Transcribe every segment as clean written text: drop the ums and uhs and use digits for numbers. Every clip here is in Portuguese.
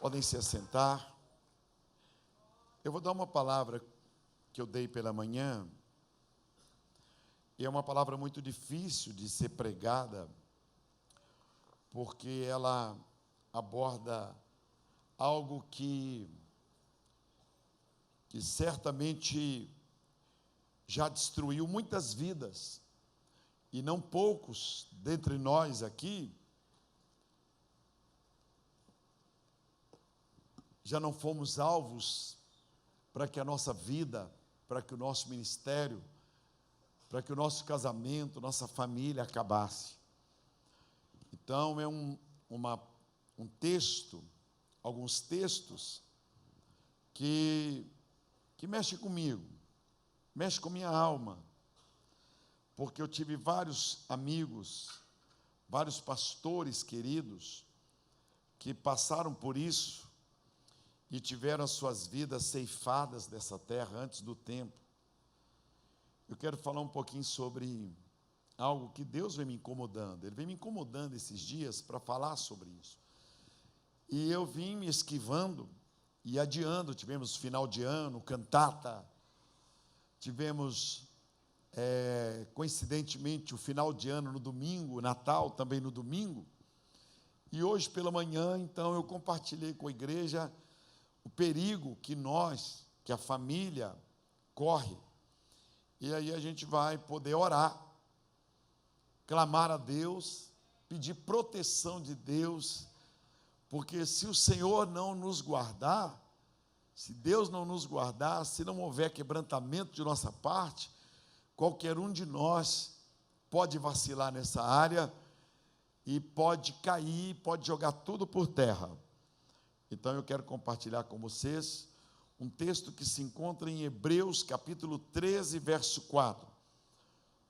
Podem se assentar. Eu vou dar uma palavra que eu dei pela manhã, e é uma palavra muito difícil de ser pregada, porque ela aborda algo que certamente já destruiu muitas vidas, e não poucos dentre nós aqui já não fomos alvos para que a nossa vida, para que o nosso ministério, para que o nosso casamento, nossa família acabasse. Então, é um texto, alguns textos, que mexe comigo, mexe com minha alma, porque eu tive vários amigos, vários pastores queridos, que passaram por isso, e tiveram as suas vidas ceifadas dessa terra antes do tempo. Eu quero falar um pouquinho sobre algo que Deus vem me incomodando. Ele vem me incomodando esses dias para falar sobre isso. E eu vim me esquivando e adiando. Tivemos final de ano, cantata. Tivemos, coincidentemente, o final de ano no domingo, Natal também no domingo. E hoje pela manhã, então, eu compartilhei com a igreja o perigo que a família corre. E aí a gente vai poder orar, clamar a Deus, pedir proteção de Deus, porque se o Senhor não nos guardar, se Deus não nos guardar, se não houver quebrantamento de nossa parte, qualquer um de nós pode vacilar nessa área e pode cair, pode jogar tudo por terra. Então, eu quero compartilhar com vocês um texto que se encontra em Hebreus, capítulo 13, verso 4.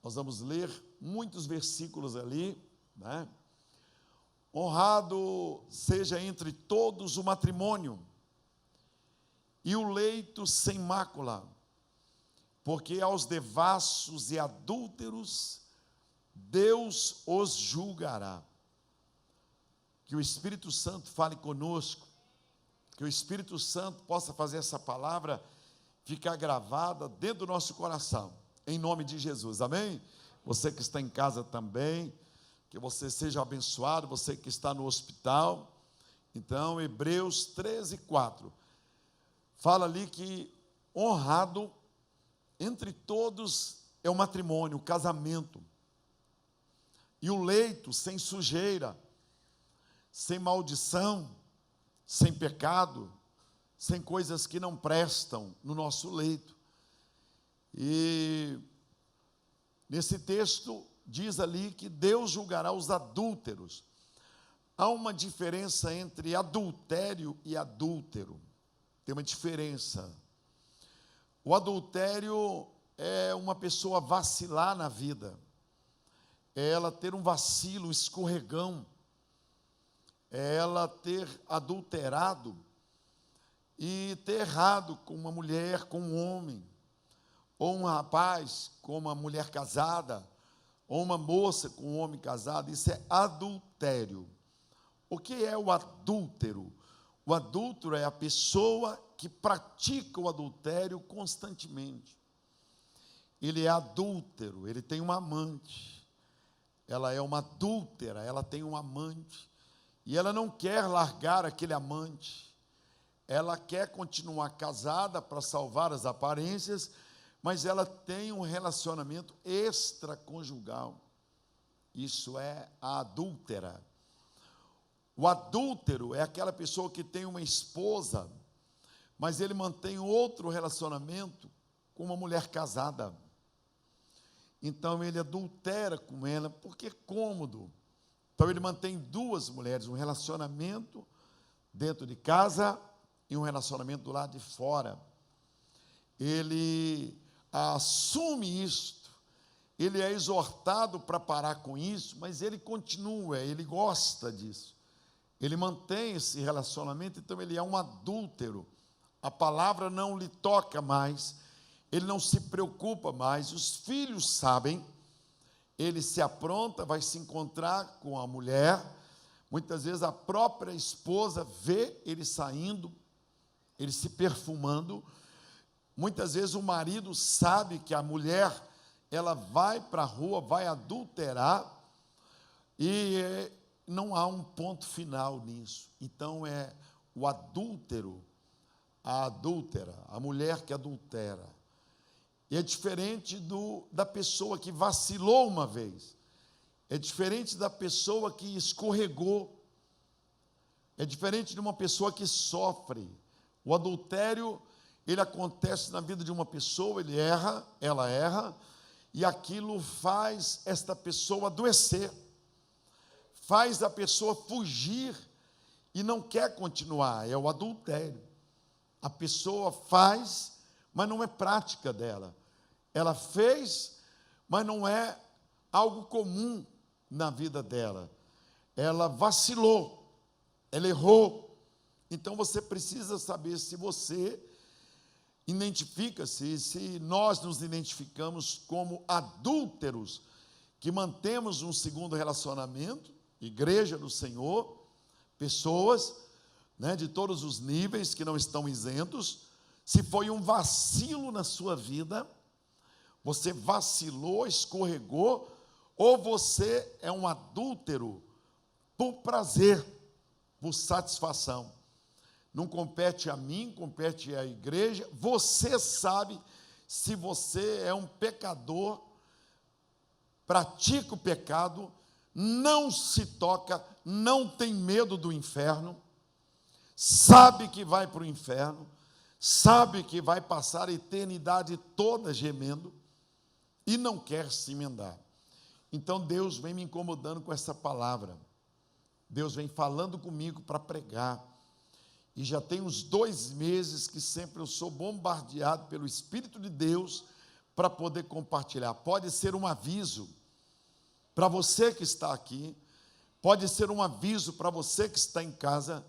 Nós vamos ler muitos versículos ali, né? Honrado seja entre todos o matrimônio e o leito sem mácula, porque aos devassos e adúlteros Deus os julgará. Que o Espírito Santo fale conosco, que o Espírito Santo possa fazer essa palavra ficar gravada dentro do nosso coração, em nome de Jesus, amém? Você que está em casa também, que você seja abençoado, você que está no hospital. Então, Hebreus 13, 4, fala ali que honrado entre todos é o matrimônio, o casamento, e o leito sem sujeira, sem maldição, sem pecado, sem coisas que não prestam no nosso leito. E nesse texto diz ali que Deus julgará os adúlteros. Há uma diferença entre adultério e adúltero. Tem uma diferença. O adultério é uma pessoa vacilar na vida, é ela ter um vacilo, um escorregão, é ela ter adulterado e ter errado com uma mulher, com um homem, ou um rapaz com uma mulher casada, ou uma moça com um homem casado. Isso é adultério. O que é o adúltero? O adúltero é a pessoa que pratica o adultério constantemente. Ele é adúltero, ele tem uma amante, ela é uma adúltera, ela tem um amante, e ela não quer largar aquele amante, ela quer continuar casada para salvar as aparências, mas ela tem um relacionamento extraconjugal. Isso é a adúltera. O adúltero é aquela pessoa que tem uma esposa, mas ele mantém outro relacionamento com uma mulher casada. Então ele adultera com ela, porque é cômodo. Então ele mantém duas mulheres, um relacionamento dentro de casa e um relacionamento do lado de fora. Ele assume isto, ele é exortado para parar com isso, mas ele continua, ele gosta disso. Ele mantém esse relacionamento, então ele é um adúltero. A palavra não lhe toca mais, ele não se preocupa mais, os filhos sabem, ele se apronta, vai se encontrar com a mulher, Muitas vezes a própria esposa vê ele saindo, ele se perfumando. Muitas vezes o marido sabe que a mulher, ela vai para a rua, vai adulterar, e não há um ponto final nisso. Então é o adúltero, a adúltera, a mulher que adultera. E é diferente da pessoa que vacilou uma vez. É diferente da pessoa que escorregou. É diferente de uma pessoa que sofre. O adultério, ele acontece na vida de uma pessoa, ele erra, ela erra, e aquilo faz esta pessoa adoecer, faz a pessoa fugir e não quer continuar. É o adultério. A pessoa faz, mas não é prática dela. Ela fez, mas não é algo comum na vida dela. Ela vacilou, ela errou. Então você precisa saber se você identifica-se, se nós nos identificamos como adúlteros, que mantemos um segundo relacionamento, igreja do Senhor, pessoas, de todos os níveis que não estão isentos. Se foi um vacilo na sua vida, você vacilou, escorregou, ou você é um adúltero por prazer, por satisfação. Não compete a mim, compete à igreja. Você sabe se você é um pecador, pratica o pecado, não se toca, não tem medo do inferno, sabe que vai para o inferno, sabe que vai passar a eternidade toda gemendo e não quer se emendar. Então Deus vem me incomodando com essa palavra. Deus vem falando comigo para pregar. E já tem uns 2 meses que sempre eu sou bombardeado pelo Espírito de Deus para poder compartilhar. Pode ser um aviso para você que está aqui, pode ser um aviso para você que está em casa,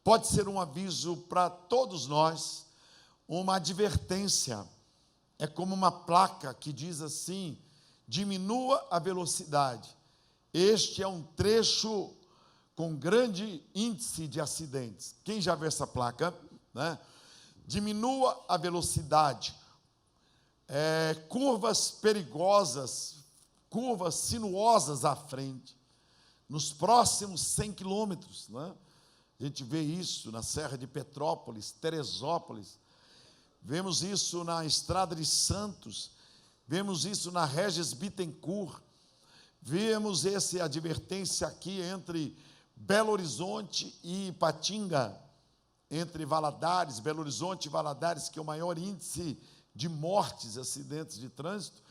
pode ser um aviso para todos nós, uma advertência. É como uma placa que diz assim: diminua a velocidade. Este é um trecho com grande índice de acidentes. Quem já viu essa placa? Diminua a velocidade. Curvas perigosas, curvas sinuosas à frente. Nos próximos 100 quilômetros, a gente vê isso na Serra de Petrópolis, Teresópolis. Vemos isso na Estrada de Santos. Vemos isso na Regis Bittencourt. Vemos essa advertência aqui entre Belo Horizonte e Ipatinga, entre Valadares, Belo Horizonte e Valadares, que é o maior índice de mortes e acidentes de trânsito,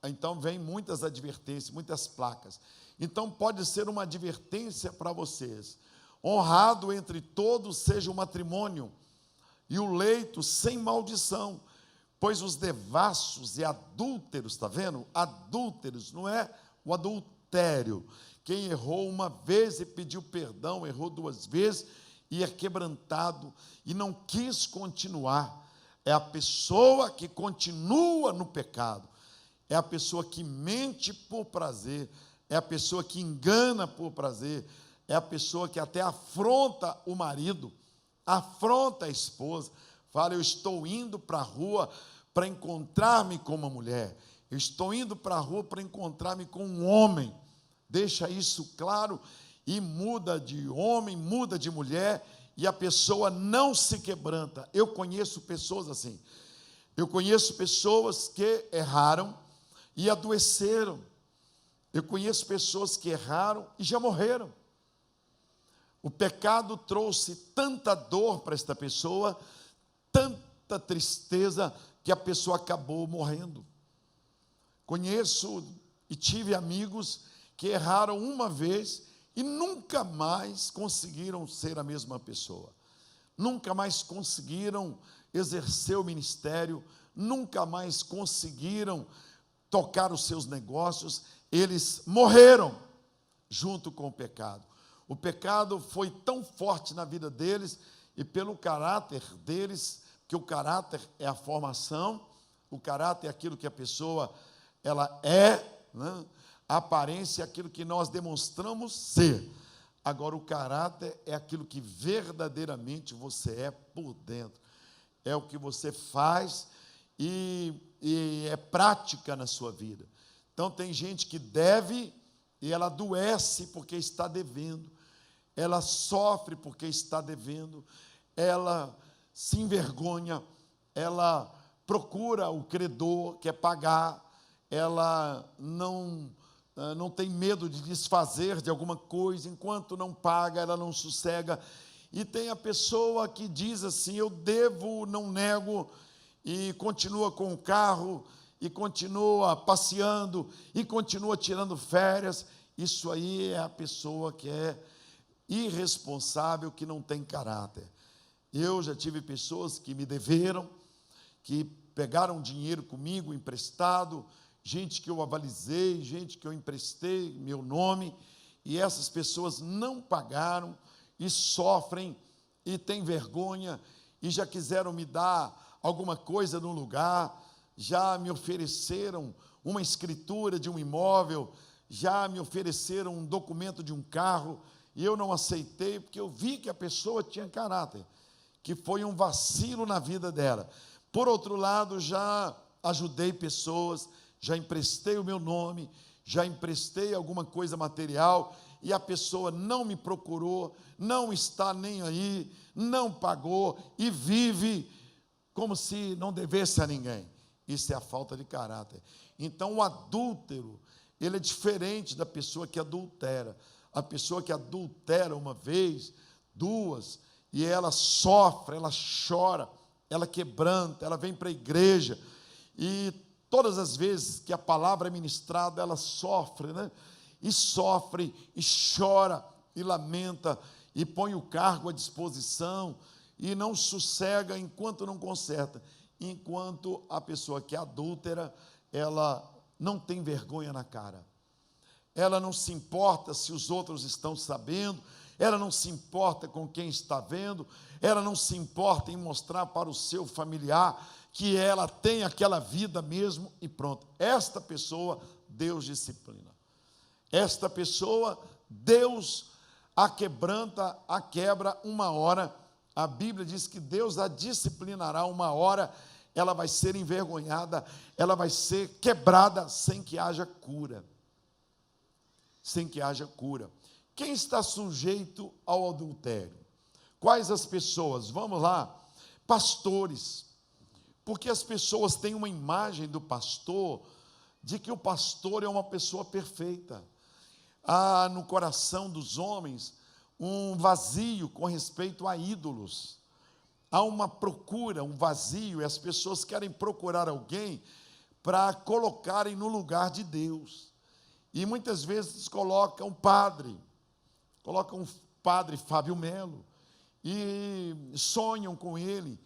então vem muitas advertências, muitas placas. Então pode ser uma advertência para vocês: honrado entre todos seja o matrimônio, e o leito sem maldição, pois os devassos e adúlteros, está vendo? Adúlteros, não é o adultério. Quem errou uma vez e pediu perdão, errou 2 vezes e é quebrantado e não quis continuar. É a pessoa que continua no pecado, é a pessoa que mente por prazer, é a pessoa que engana por prazer, é a pessoa que até afronta o marido, afronta a esposa, fala: eu estou indo para a rua para encontrar-me com uma mulher, eu estou indo para a rua para encontrar-me com um homem. Deixa isso claro e muda de homem, muda de mulher, e a pessoa não se quebranta. Eu conheço pessoas assim. Eu conheço pessoas que erraram e adoeceram. Eu conheço pessoas que erraram e já morreram. O pecado trouxe tanta dor para esta pessoa, tanta tristeza, que a pessoa acabou morrendo. Conheço e tive amigos que erraram uma vez e nunca mais conseguiram ser a mesma pessoa. Nunca mais conseguiram exercer o ministério, nunca mais conseguiram tocar os seus negócios. Eles morreram junto com o pecado. O pecado foi tão forte na vida deles e pelo caráter deles, que o caráter é a formação, o caráter é aquilo que a pessoa ela é, A aparência é aquilo que nós demonstramos ser. Agora, o caráter é aquilo que verdadeiramente você é por dentro. É o que você faz e é prática na sua vida. Então, tem gente que deve e ela adoece porque está devendo. Ela sofre porque está devendo. Ela se envergonha. Ela procura o credor, quer pagar. Ela não tem medo de desfazer de alguma coisa. Enquanto não paga, ela não sossega. E tem a pessoa que diz assim: eu devo, não nego, e continua com o carro, e continua passeando, e continua tirando férias. Isso aí é a pessoa que é irresponsável, que não tem caráter. Eu já tive pessoas que me deveram, que pegaram dinheiro comigo emprestado, gente que eu avalizei, gente que eu emprestei meu nome, e essas pessoas não pagaram e sofrem e têm vergonha e já quiseram me dar alguma coisa no lugar, já me ofereceram uma escritura de um imóvel, já me ofereceram um documento de um carro, e eu não aceitei porque eu vi que a pessoa tinha caráter, que foi um vacilo na vida dela. Por outro lado, já ajudei pessoas, já emprestei o meu nome, já emprestei alguma coisa material, e a pessoa não me procurou, não está nem aí, não pagou, e vive como se não devesse a ninguém. Isso é a falta de caráter. Então, o adúltero, ele é diferente da pessoa que adultera. A pessoa que adultera uma vez, duas, e ela sofre, ela chora, ela quebranta, ela vem para a igreja, e todas as vezes que a palavra é ministrada, ela sofre, né? E sofre, e chora, e lamenta, e põe o cargo à disposição, e não sossega enquanto não conserta. Enquanto a pessoa que é adúltera, ela não tem vergonha na cara. Ela não se importa se os outros estão sabendo, ela não se importa com quem está vendo, ela não se importa em mostrar para o seu familiar que ela tem aquela vida mesmo e pronto. Esta pessoa, Deus disciplina. Esta pessoa, Deus a quebranta, a quebra uma hora. A Bíblia diz que Deus a disciplinará uma hora, ela vai ser envergonhada, ela vai ser quebrada sem que haja cura. Sem que haja cura. Quem está sujeito ao adultério? Quais as pessoas? Vamos lá. Pastores. Porque as pessoas têm uma imagem do pastor, de que o pastor é uma pessoa perfeita. Há no coração dos homens um vazio com respeito a ídolos. Há uma procura, um vazio, e as pessoas querem procurar alguém para colocarem no lugar de Deus. E muitas vezes colocam o padre Fábio Melo, e sonham com ele,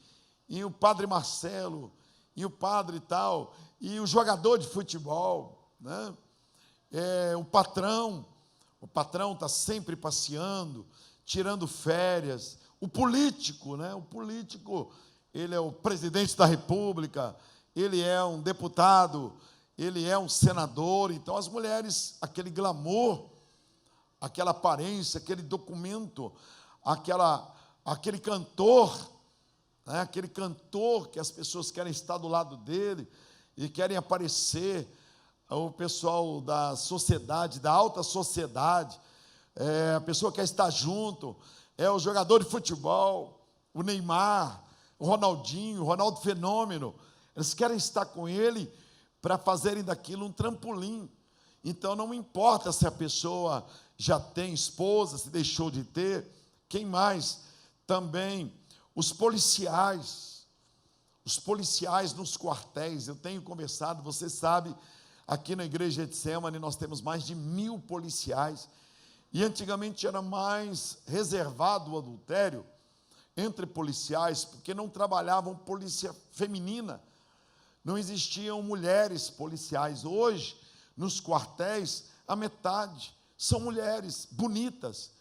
e o padre Marcelo, e o padre tal, e o jogador de futebol, né? O patrão está sempre passeando, tirando férias. O político, né? O político, ele é o presidente da República, ele é um deputado, ele é um senador. Então, as mulheres, aquele glamour, aquela aparência, aquele documento, aquele cantor, né? Aquele cantor que as pessoas querem estar do lado dele e querem aparecer. O pessoal da sociedade, da alta sociedade, a pessoa quer estar junto, é o jogador de futebol, o Neymar, o Ronaldinho, o Ronaldo Fenômeno, eles querem estar com ele para fazerem daquilo um trampolim. Então, não importa se a pessoa já tem esposa, se deixou de ter, quem mais? Também os policiais nos quartéis. Eu tenho conversado, você sabe, aqui na igreja de Getsemane nós temos mais de 1000 policiais, e antigamente era mais reservado o adultério entre policiais, porque não trabalhavam polícia feminina, não existiam mulheres policiais. Hoje, nos quartéis, a metade são mulheres bonitas,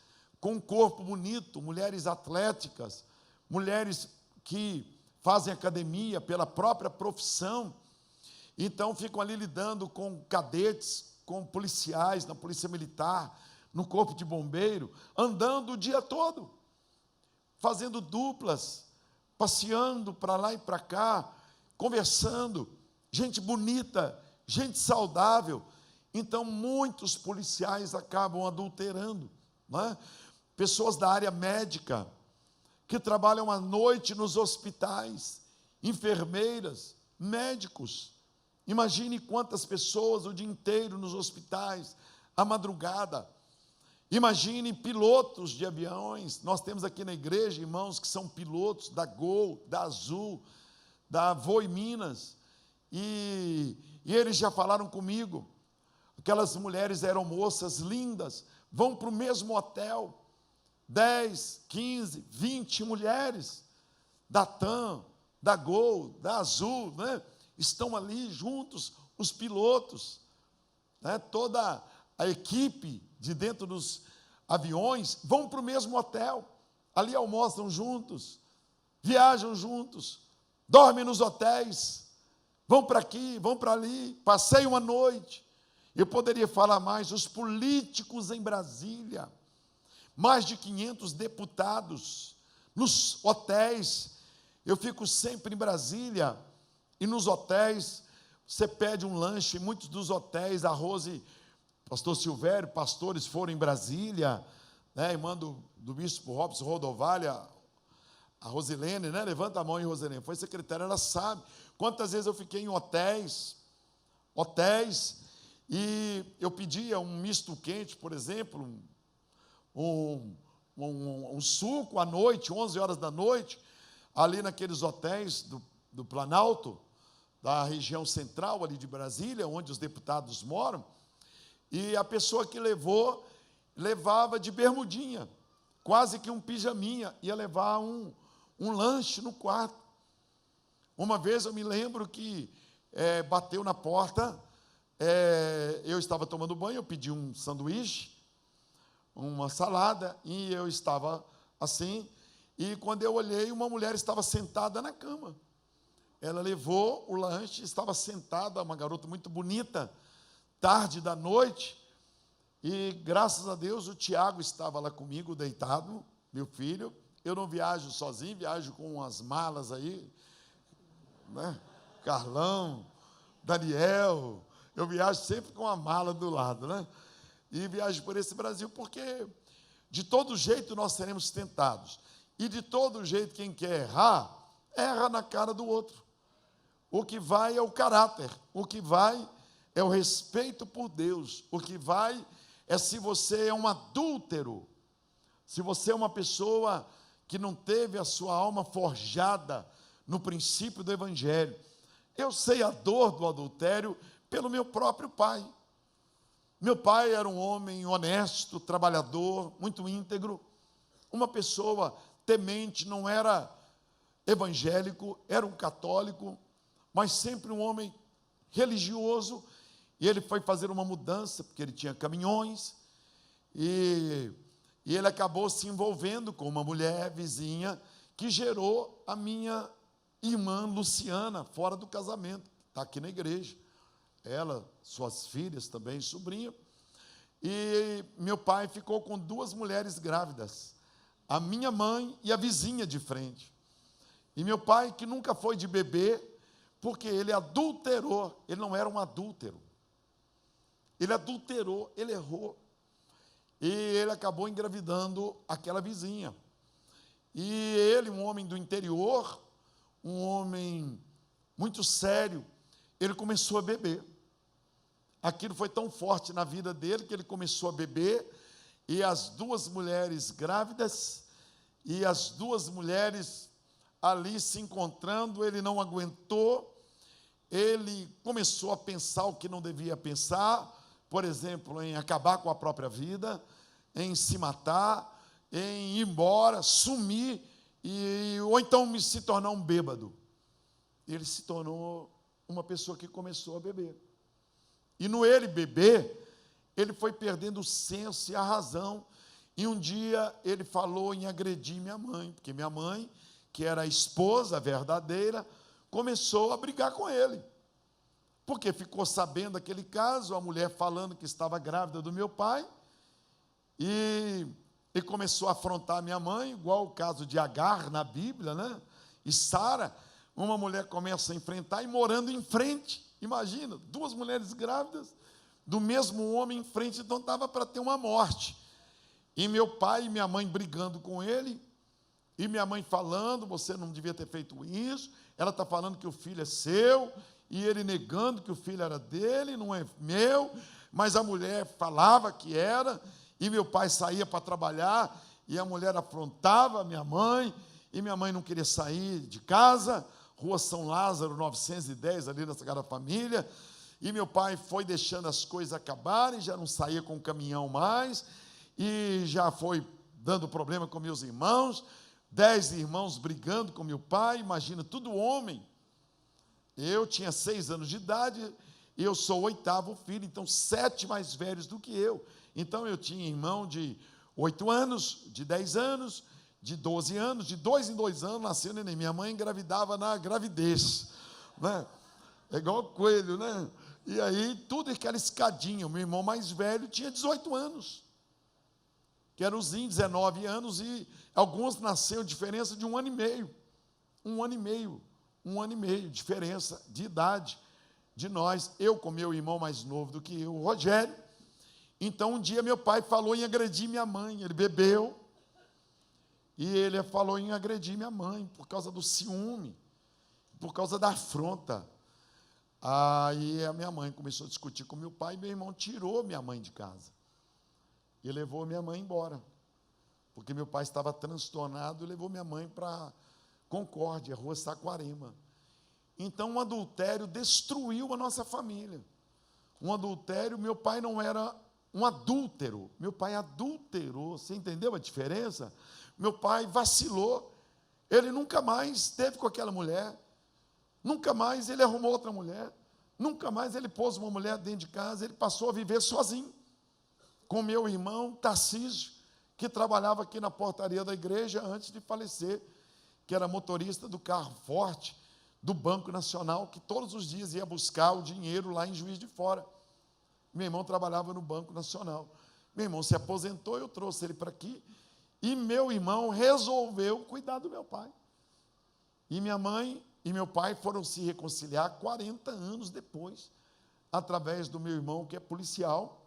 com um corpo bonito, mulheres atléticas, mulheres que fazem academia pela própria profissão. Então, ficam ali lidando com cadetes, com policiais, na polícia militar, no corpo de bombeiro, andando o dia todo, fazendo duplas, passeando para lá e para cá, conversando, gente bonita, gente saudável. Então, muitos policiais acabam adulterando, não é? Pessoas da área médica, que trabalham à noite nos hospitais, enfermeiras, médicos. Imagine quantas pessoas o dia inteiro nos hospitais, à madrugada. Imagine pilotos de aviões. Nós temos aqui na igreja irmãos que são pilotos da Gol, da Azul, da Voi Minas. E eles já falaram comigo. Aquelas mulheres eram moças lindas, vão para o mesmo hotel, 10, 15, 20 mulheres, da TAM, da Gol, da Azul, né? Estão ali juntos, os pilotos, né? Toda a equipe de dentro dos aviões, vão para o mesmo hotel, ali almoçam juntos, viajam juntos, dormem nos hotéis, vão para aqui, vão para ali, passeiam a noite. Eu poderia falar mais, os políticos em Brasília, mais de 500 deputados, nos hotéis. Eu fico sempre em Brasília, e nos hotéis, você pede um lanche, em muitos dos hotéis, a Rose, pastor Silvério, pastores foram em Brasília, né, irmã do bispo Robson Rodovalha, a Rosilene, né, levanta a mão aí, Rosilene, foi secretária, ela sabe, quantas vezes eu fiquei em hotéis, e eu pedia um misto quente, por exemplo, um suco à noite, 11 horas da noite, ali naqueles hotéis do Planalto, da região central ali de Brasília, onde os deputados moram, e a pessoa que levava de bermudinha, quase que um pijaminha, ia levar um lanche no quarto. Uma vez eu me lembro que bateu na porta, eu estava tomando banho, eu pedi um sanduíche, uma salada, e eu estava assim, e quando eu olhei, uma mulher estava sentada na cama. Ela levou o lanche, estava sentada, uma garota muito bonita, tarde da noite, e graças a Deus o Tiago estava lá comigo, deitado, meu filho. Eu não viajo sozinho, viajo com umas malas aí, né? Carlão, Daniel, eu viajo sempre com a mala do lado, né? E viajo por esse Brasil, porque de todo jeito nós seremos tentados, e de todo jeito quem quer errar, erra na cara do outro. O que vai é o caráter, o que vai é o respeito por Deus, o que vai é se você é um adúltero, se você é uma pessoa que não teve a sua alma forjada no princípio do Evangelho. Eu sei a dor do adultério pelo meu próprio pai. Meu pai era um homem honesto, trabalhador, muito íntegro, uma pessoa temente, não era evangélico, era um católico, mas sempre um homem religioso. E ele foi fazer uma mudança, porque ele tinha caminhões, e ele acabou se envolvendo com uma mulher vizinha, que gerou a minha irmã Luciana, fora do casamento, está aqui na igreja. Ela, suas filhas também, sobrinha. E meu pai ficou com 2 mulheres grávidas, a minha mãe e a vizinha de frente. E meu pai, que nunca foi de beber, porque ele adulterou, ele não era um adúltero. Ele adulterou, ele errou. E ele acabou engravidando aquela vizinha. E ele, um homem do interior, um homem muito sério, ele começou a beber. Aquilo foi tão forte na vida dele que ele começou a beber, e as 2 mulheres grávidas, e as 2 mulheres ali se encontrando, ele não aguentou, ele começou a pensar o que não devia pensar, por exemplo, em acabar com a própria vida, em se matar, em ir embora, sumir, ou então se tornar um bêbado. Ele se tornou uma pessoa que começou a beber. E no ele beber, ele foi perdendo o senso e a razão. E um dia ele falou em agredir minha mãe, porque minha mãe, que era a esposa verdadeira, começou a brigar com ele. porque ficou sabendo daquele caso, a mulher falando que estava grávida do meu pai, e começou a afrontar a minha mãe, igual o caso de Agar na Bíblia, né? E Sara, uma mulher começa a enfrentar e morando em frente. Imagina, duas mulheres grávidas do mesmo homem em frente, então estava para ter uma morte. E meu pai e minha mãe brigando com ele, e minha mãe falando, você não devia ter feito isso, ela está falando que o filho é seu, e ele negando que o filho era dele, não é meu, mas a mulher falava que era, e meu pai saía para trabalhar, e a mulher afrontava a minha mãe, e minha mãe não queria sair de casa, Rua São Lázaro, 910, ali na Sagrada Família, e meu pai foi deixando as coisas acabarem, já não saía com o caminhão mais, e já foi dando problema com meus irmãos, 10 irmãos brigando com meu pai, imagina, tudo homem. Eu tinha 6 anos de idade, e eu sou o 8º filho, então 7 mais velhos do que eu. Então eu tinha irmão de 8 anos, de 10 anos, de 12 anos, de 2 em 2 anos, nasceu neném. Minha mãe engravidava na gravidez, né? É igual coelho, né? E aí, tudo aquela escadinha. O meu irmão mais velho tinha 18 anos, que era os 19 anos, e alguns nasceram diferença de 1 ano e meio. 1 ano e meio, 1 ano e meio, diferença de idade de nós. Eu com meu irmão mais novo do que eu, o Rogério. Então, um dia meu pai falou em agredir minha mãe. Ele bebeu, e ele falou em agredir minha mãe, por causa do ciúme, por causa da afronta. Aí a minha mãe começou a discutir com meu pai, e meu irmão tirou minha mãe de casa e levou minha mãe embora, porque meu pai estava transtornado e levou minha mãe para Concórdia, Rua Saquarema. Então, um adultério destruiu a nossa família. Um adultério, meu pai não era um adúltero, meu pai adulterou. Você entendeu a diferença? Meu pai vacilou, ele nunca mais esteve com aquela mulher, nunca mais ele arrumou outra mulher, nunca mais ele pôs uma mulher dentro de casa, ele passou a viver sozinho, com meu irmão Tarcísio, que trabalhava aqui na portaria da igreja antes de falecer, que era motorista do carro forte do Banco Nacional, que todos os dias ia buscar o dinheiro lá em Juiz de Fora. Meu irmão trabalhava no Banco Nacional. Meu irmão se aposentou, eu trouxe ele para aqui, e meu irmão resolveu cuidar do meu pai. E minha mãe e meu pai foram se reconciliar 40 anos depois, através do meu irmão, que é policial,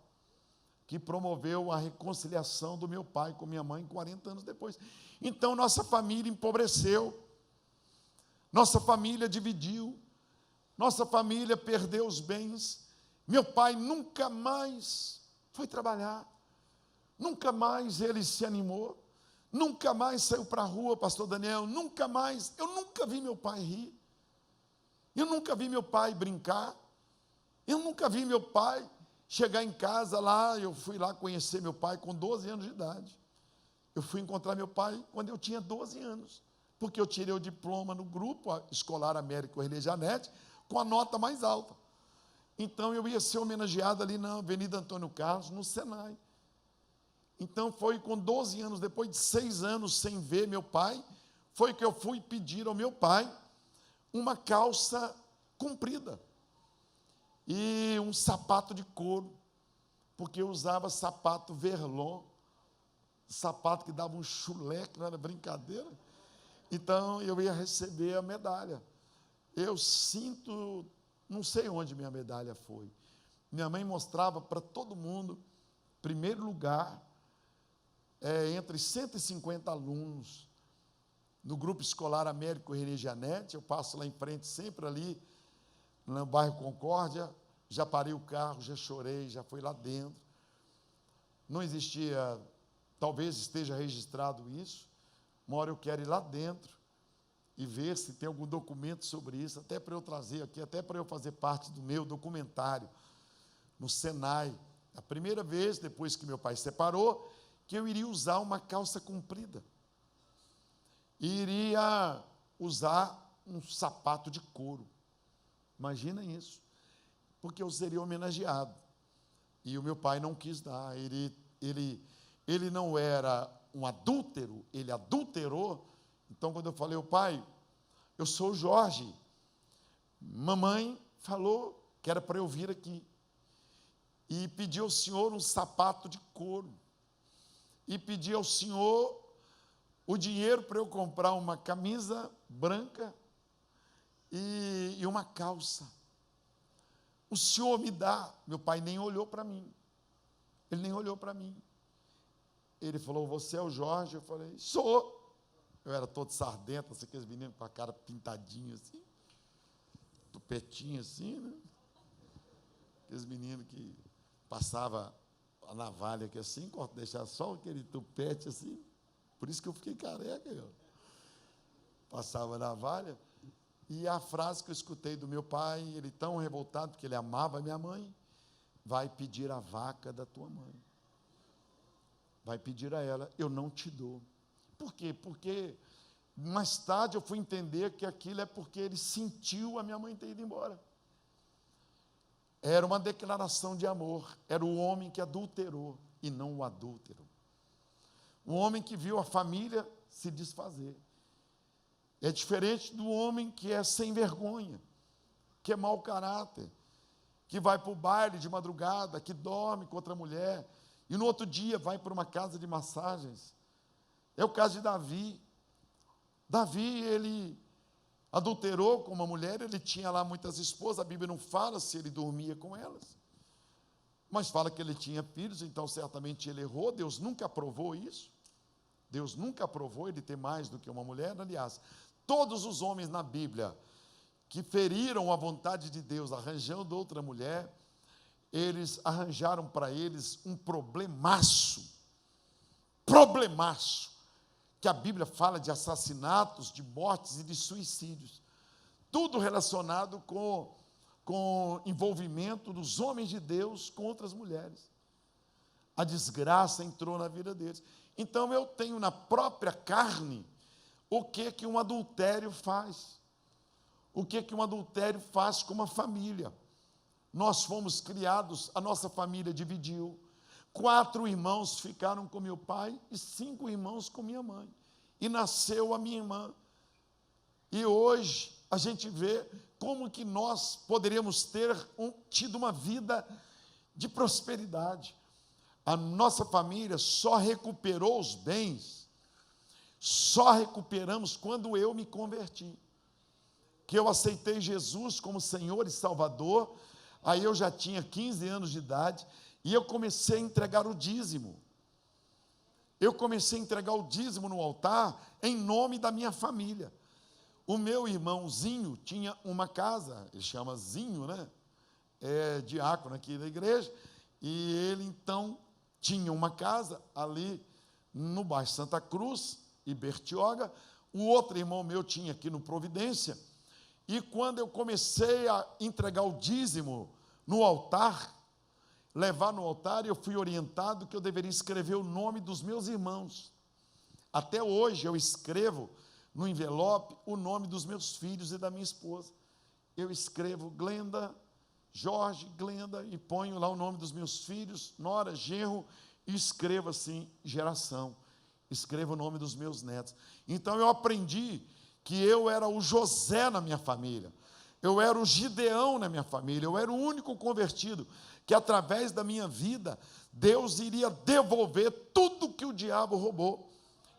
que promoveu a reconciliação do meu pai com minha mãe 40 anos depois. Então, nossa família empobreceu, nossa família dividiu, nossa família perdeu os bens. Meu pai nunca mais foi trabalhar, nunca mais ele se animou, nunca mais saiu para a rua, pastor Daniel, nunca mais. Eu nunca vi meu pai rir, eu nunca vi meu pai brincar, eu nunca vi meu pai chegar em casa lá. Eu fui lá conhecer meu pai com 12 anos de idade. Eu fui encontrar meu pai quando eu tinha 12 anos, porque eu tirei o diploma no grupo escolar Américo Renejanete com a nota mais alta. Então eu ia ser homenageado ali na Avenida Antônio Carlos, no Senai. Então foi com 12 anos, depois de 6 anos sem ver meu pai, foi que eu fui pedir ao meu pai uma calça comprida e um sapato de couro, porque eu usava sapato verlon, sapato que dava um chulé, que não era brincadeira. Então eu ia receber a medalha. Eu sinto, não sei onde minha medalha foi. Minha mãe mostrava para todo mundo, primeiro lugar, entre 150 alunos, no grupo escolar Américo Renejanete. Eu passo lá em frente, sempre ali, no bairro Concórdia, já parei o carro, já chorei, já fui lá dentro. Não existia, talvez esteja registrado isso, uma hora eu quero ir lá dentro e ver se tem algum documento sobre isso, até para eu trazer aqui, até para eu fazer parte do meu documentário, no Senai. A primeira vez, depois que meu pai se separou, que eu iria usar uma calça comprida, e iria usar um sapato de couro. Imagina isso, porque eu seria homenageado, e o meu pai não quis dar. Ele não era um adúltero, ele adulterou. Então, quando eu falei, pai, eu sou o Jorge, mamãe falou que era para eu vir aqui. E pedi ao Senhor um sapato de couro. E pedi ao Senhor o dinheiro para eu comprar uma camisa branca e uma calça. O Senhor me dá. Meu pai nem olhou para mim. Ele nem olhou para mim. Ele falou, você é o Jorge? Eu falei, sou. Eu era todo sardento, assim, aqueles meninos com a cara pintadinha assim, tupetinho assim, né? Aqueles meninos que passavam a navalha aqui assim, deixava só aquele tupete assim. Por isso que eu fiquei careca. Eu passava a navalha. E a frase que eu escutei do meu pai, ele tão revoltado, porque ele amava a minha mãe, vai pedir a vaca da tua mãe. Vai pedir a ela, eu não te dou. Por quê? Porque mais tarde eu fui entender que aquilo é porque ele sentiu a minha mãe ter ido embora. Era uma declaração de amor. Era o homem que adulterou e não o adúltero. Um homem que viu a família se desfazer. É diferente do homem que é sem vergonha, que é mau caráter, que vai para o baile de madrugada, que dorme com outra mulher, e no outro dia vai para uma casa de massagens. É o caso de Davi. Davi, ele adulterou com uma mulher, ele tinha lá muitas esposas, a Bíblia não fala se ele dormia com elas, mas fala que ele tinha filhos, então certamente ele errou, Deus nunca aprovou isso. Deus nunca aprovou ele ter mais do que uma mulher. Aliás, todos os homens na Bíblia que feriram a vontade de Deus arranjando outra mulher, eles arranjaram para eles um problemaço, que a Bíblia fala de assassinatos, de mortes e de suicídios, tudo relacionado com envolvimento dos homens de Deus com outras mulheres. A desgraça entrou na vida deles. Então eu tenho na própria carne o que um adultério faz. O que um adultério faz com uma família. Nós fomos criados, a nossa família dividiu. 4 irmãos ficaram com meu pai e 5 irmãos com minha mãe. E nasceu a minha irmã. E hoje a gente vê como que nós poderíamos ter tido uma vida de prosperidade. A nossa família só recuperou os bens, só recuperamos quando eu me converti. Que eu aceitei Jesus como Senhor e Salvador, aí eu já tinha 15 anos de idade, e eu comecei a entregar o dízimo. Eu comecei a entregar o dízimo no altar, em nome da minha família. O meu irmãozinho tinha uma casa, ele chama Zinho, né? É diácono aqui da igreja, e ele então tinha uma casa ali no bairro Santa Cruz e Bertioga. O outro irmão meu tinha aqui no Providência. E quando eu comecei a entregar o dízimo no altar, levar no altar, eu fui orientado que eu deveria escrever o nome dos meus irmãos. Até hoje eu escrevo no envelope o nome dos meus filhos e da minha esposa. Eu escrevo Glenda, Jorge, Glenda, e ponho lá o nome dos meus filhos, nora, genro, e escrevo assim, geração. Escrevo o nome dos meus netos. Então eu aprendi que eu era o José na minha família, eu era o Gideão na minha família, eu era o único convertido, que através da minha vida, Deus iria devolver tudo que o diabo roubou.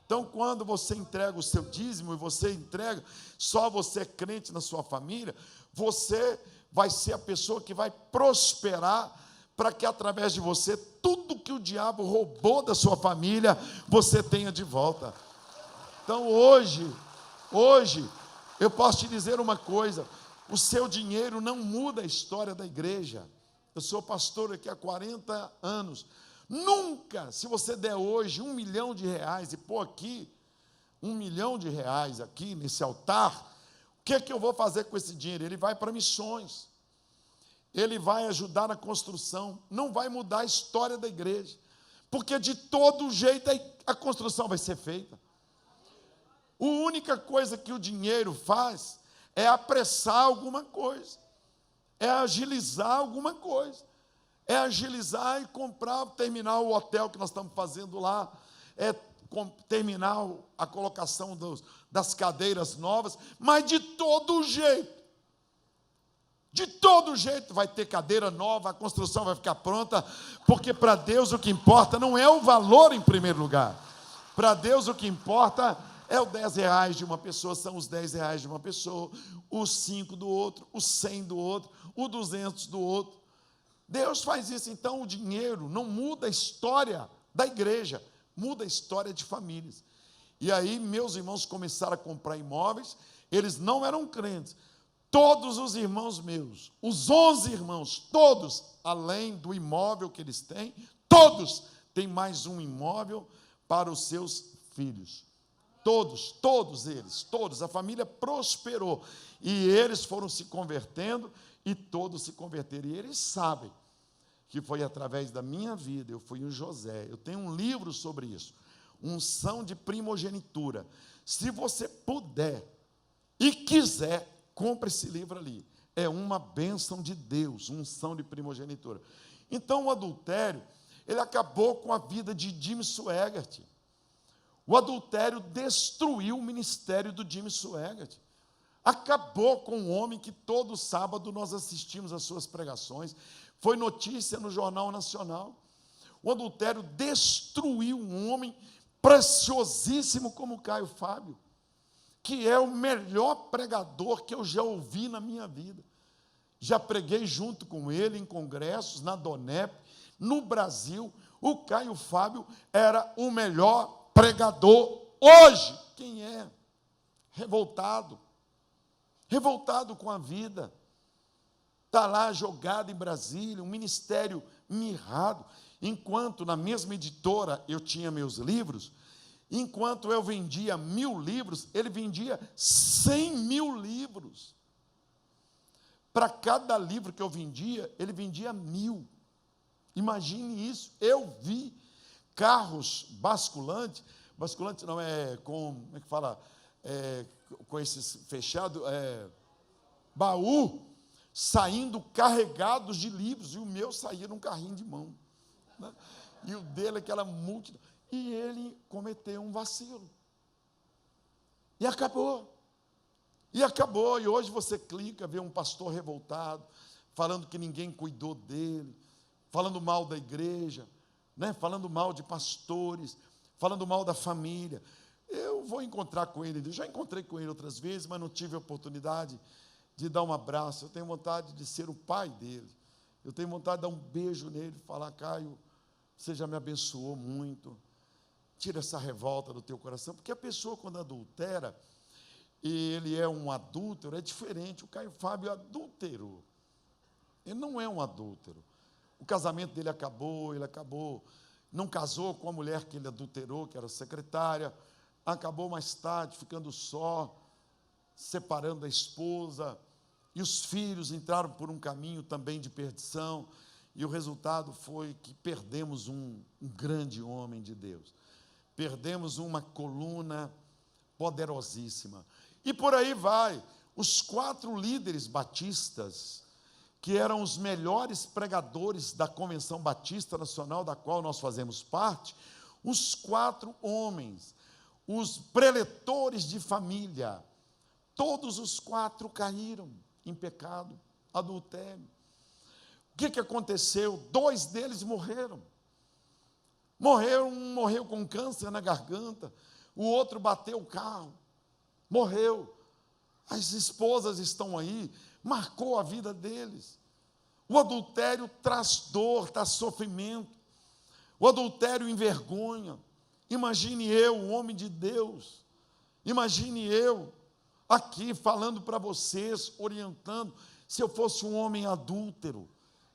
Então, quando você entrega o seu dízimo, e você entrega, só você é crente na sua família, você vai ser a pessoa que vai prosperar, para que através de você, tudo que o diabo roubou da sua família, você tenha de volta. Então hoje, eu posso te dizer uma coisa, o seu dinheiro não muda a história da igreja. Eu sou pastor aqui há 40 anos, nunca, se você der hoje R$1 milhão e pôr aqui R$1 milhão aqui nesse altar, o que eu vou fazer com esse dinheiro? Ele vai para missões, ele vai ajudar na construção, não vai mudar a história da igreja, porque de todo jeito a construção vai ser feita. A única coisa que o dinheiro faz é apressar alguma coisa, é agilizar alguma coisa, é agilizar e comprar, terminar o hotel que nós estamos fazendo lá, é terminar a colocação das cadeiras novas, mas de todo jeito, De todo jeito vai ter cadeira nova, a construção vai ficar pronta, porque para Deus o que importa não é o valor em primeiro lugar. Para Deus o que importa é os 10 reais de uma pessoa, são os 10 reais de uma pessoa, os 5 do outro, os 100 do outro, os 200 do outro. Deus faz isso, então o dinheiro não muda a história da igreja, muda a história de famílias. E aí meus irmãos começaram a comprar imóveis, eles não eram crentes. Todos os irmãos meus, os 11 irmãos, todos, além do imóvel que eles têm, todos têm mais um imóvel para os seus filhos. Todos eles, a família prosperou. E eles foram se convertendo e todos se converteram. E eles sabem que foi através da minha vida, eu fui um José. Eu tenho um livro sobre isso, unção de primogenitura. Se você puder e quiser, compre esse livro ali. É uma bênção de Deus, unção de primogenitura. Então, o adultério, ele acabou com a vida de Jim Swaggart. O adultério destruiu o ministério do Jim Swaggart. Acabou com o homem que todo sábado nós assistimos às suas pregações. Foi notícia no Jornal Nacional. O adultério destruiu um homem preciosíssimo como Caio Fábio, que é o melhor pregador que eu já ouvi na minha vida. Já preguei junto com ele em congressos, na Donep, no Brasil. O Caio Fábio era o melhor pregador. Hoje, quem é? Revoltado com a vida. Está lá jogado em Brasília, um ministério mirrado. Enquanto na mesma editora eu tinha meus livros, enquanto eu vendia 1.000 livros, ele vendia 100.000 livros. Para cada livro que eu vendia, ele vendia 1.000. Imagine isso. Eu vi carros basculantes não é com, como é que fala, com esses fechados, baú, saindo carregados de livros, e o meu saía num carrinho de mão, né? E o dele, aquela multidão. E ele cometeu um vacilo. E acabou. E hoje você clica, vê um pastor revoltado, falando que ninguém cuidou dele, falando mal da igreja, né? Falando mal de pastores, falando mal da família. Eu vou encontrar com ele, eu já encontrei com ele outras vezes, mas não tive a oportunidade de dar um abraço. Eu tenho vontade de ser o pai dele. Eu tenho vontade de dar um beijo nele, falar: Caio, você já me abençoou muito. Tira essa revolta do teu coração, porque a pessoa, quando adultera, e ele é um adúltero, é diferente. O Caio Fábio adulterou. Ele não é um adúltero. O casamento dele acabou, ele não casou com a mulher que ele adulterou, que era secretária, acabou mais tarde ficando só, separando a esposa, e os filhos entraram por um caminho também de perdição, e o resultado foi que perdemos um grande homem de Deus, perdemos uma coluna poderosíssima, e por aí vai. Os 4 líderes batistas, que eram os melhores pregadores da Convenção Batista Nacional, da qual nós fazemos parte, os 4 homens, os preletores de família, todos os 4 caíram em pecado, adultério. O que aconteceu? 2 deles morreram. Um morreu com câncer na garganta, o outro bateu o carro, morreu. As esposas estão aí, marcou a vida deles. O adultério traz dor, traz sofrimento. O adultério envergonha. Imagine eu, um homem de Deus, imagine eu aqui falando para vocês, orientando, se eu fosse um homem adúltero,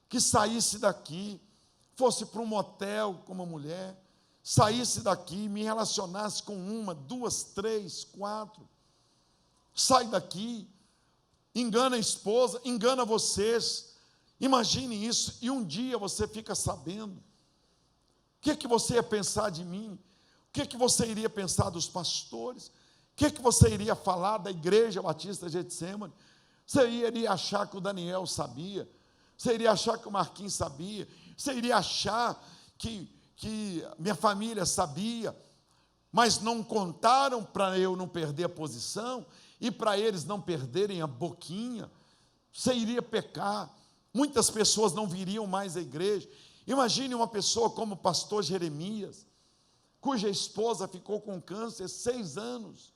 que saísse daqui, fosse para um motel com uma mulher, saísse daqui, me relacionasse com 1, 2, 3, 4, sai daqui, engana a esposa, engana vocês. Imagine isso, e um dia você fica sabendo. O que você ia pensar de mim? O que você iria pensar dos pastores? O que você iria falar da Igreja Batista Getsemane? Você iria achar que o Daniel sabia? Você iria achar que o Marquinhos sabia? Você iria achar que minha família sabia? Mas não contaram para eu não perder a posição e para eles não perderem a boquinha? você iria pecar, muitas pessoas não viriam mais à igreja. Imagine uma pessoa como o pastor Jeremias, cuja esposa ficou com câncer 6 anos,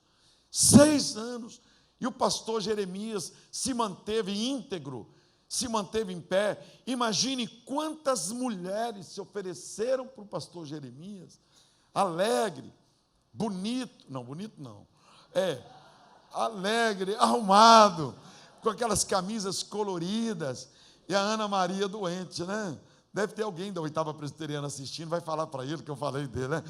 6 anos, e o pastor Jeremias se manteve íntegro, se manteve em pé. Imagine quantas mulheres se ofereceram para o pastor Jeremias, alegre, bonito não, alegre, arrumado, com aquelas camisas coloridas, e a Ana Maria doente, né? Deve ter alguém da 8ª Presbiteriana assistindo, vai falar para ele que eu falei dele, né?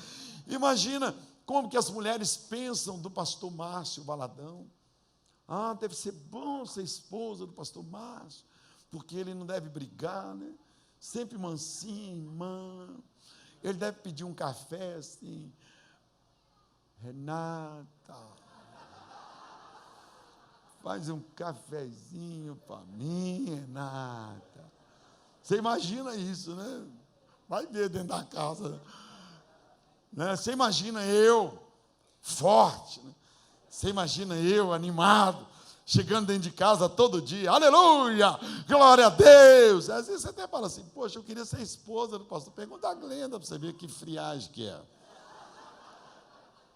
Imagina como que as mulheres pensam do pastor Márcio Valadão. Ah, deve ser bom ser esposa do pastor Márcio, porque ele não deve brigar, né? Sempre mansinho, irmão. Ele deve pedir um café assim. Renata, faz um cafezinho para mim, Renata. Você imagina isso, né? Vai ver dentro da casa, né? Você imagina eu, forte, né? Você imagina eu, animado, chegando dentro de casa todo dia, aleluia, glória a Deus. Às vezes você até fala assim, poxa, eu queria ser esposa do pastor. Pergunta a Glenda para você ver que friagem que é.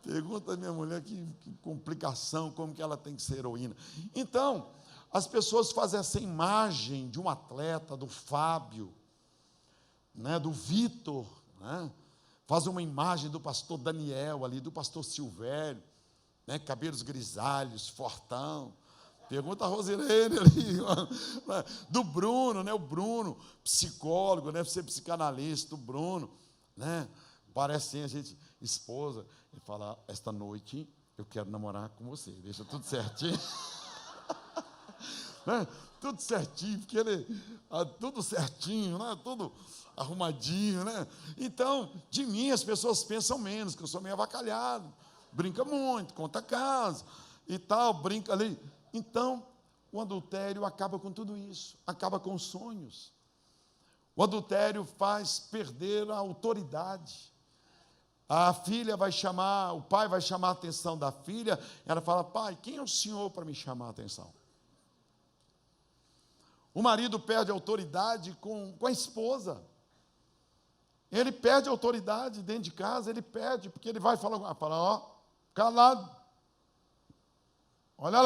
Pergunta a minha mulher que complicação, como que ela tem que ser heroína. Então, as pessoas fazem essa imagem de um atleta, do Fábio, né, do Vitor, né, faz uma imagem do pastor Daniel ali, do pastor Silvério, né, cabelos grisalhos, fortão. Pergunta a Rosilene ali, do Bruno, né, o Bruno, psicólogo, né, ser psicanalista, o Bruno, né, parece a gente, esposa, ele fala, esta noite eu quero namorar com você, deixa tudo certinho. Né? Tudo certinho, porque ele, tudo certinho, né? Tudo arrumadinho, né? Então, de mim as pessoas pensam menos, que eu sou meio avacalhado, brinca muito, conta casa e tal, brinca ali. Então, o adultério acaba com tudo isso, acaba com os sonhos. O adultério faz perder a autoridade. A filha vai chamar, o pai vai chamar a atenção da filha, ela fala, pai, quem é o senhor para me chamar a atenção? O marido perde a autoridade com a esposa. Ele perde a autoridade dentro de casa, ele perde, porque ele vai falar, ó, calado, olha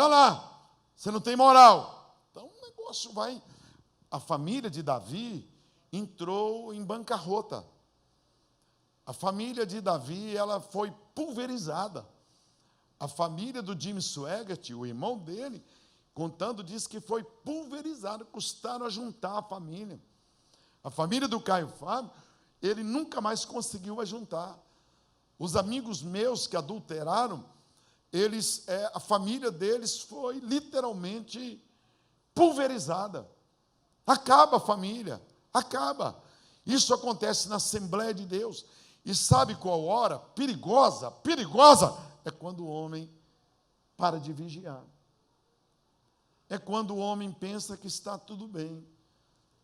lá, você não tem moral. Então o negócio vai. A família de Davi entrou em bancarrota. A família de Davi, ela foi pulverizada. A família do Jimmy Swaggart, o irmão dele, contando, diz que foi pulverizada, custaram a juntar a família. A família do Caio Fábio, ele nunca mais conseguiu ajuntar. Os amigos meus que adulteraram, a família deles foi literalmente pulverizada. Acaba a família, acaba. Isso acontece na Assembleia de Deus. E sabe qual hora? Perigosa, é quando o homem para de vigiar. É quando o homem pensa que está tudo bem.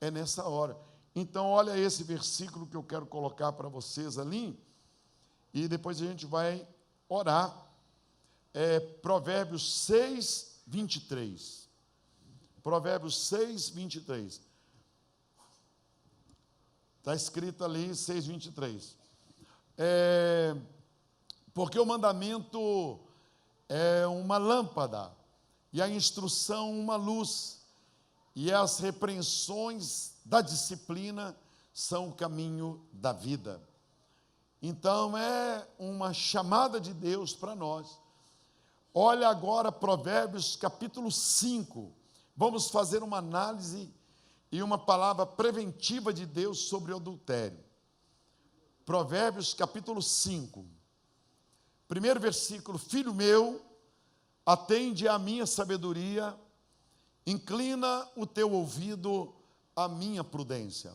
É nessa hora. Então, olha esse versículo que eu quero colocar para vocês ali, e depois a gente vai orar. Provérbios 6, 23. Provérbios 6, 23. Está escrito ali, 6, 23. Porque o mandamento é uma lâmpada, e a instrução uma luz, e as repreensões da disciplina são o caminho da vida. Então, é uma chamada de Deus para nós. Olha agora Provérbios capítulo 5. Vamos fazer uma análise e uma palavra preventiva de Deus sobre o adultério. Provérbios capítulo 5. Primeiro versículo, filho meu, atende à minha sabedoria, inclina o teu ouvido à minha prudência.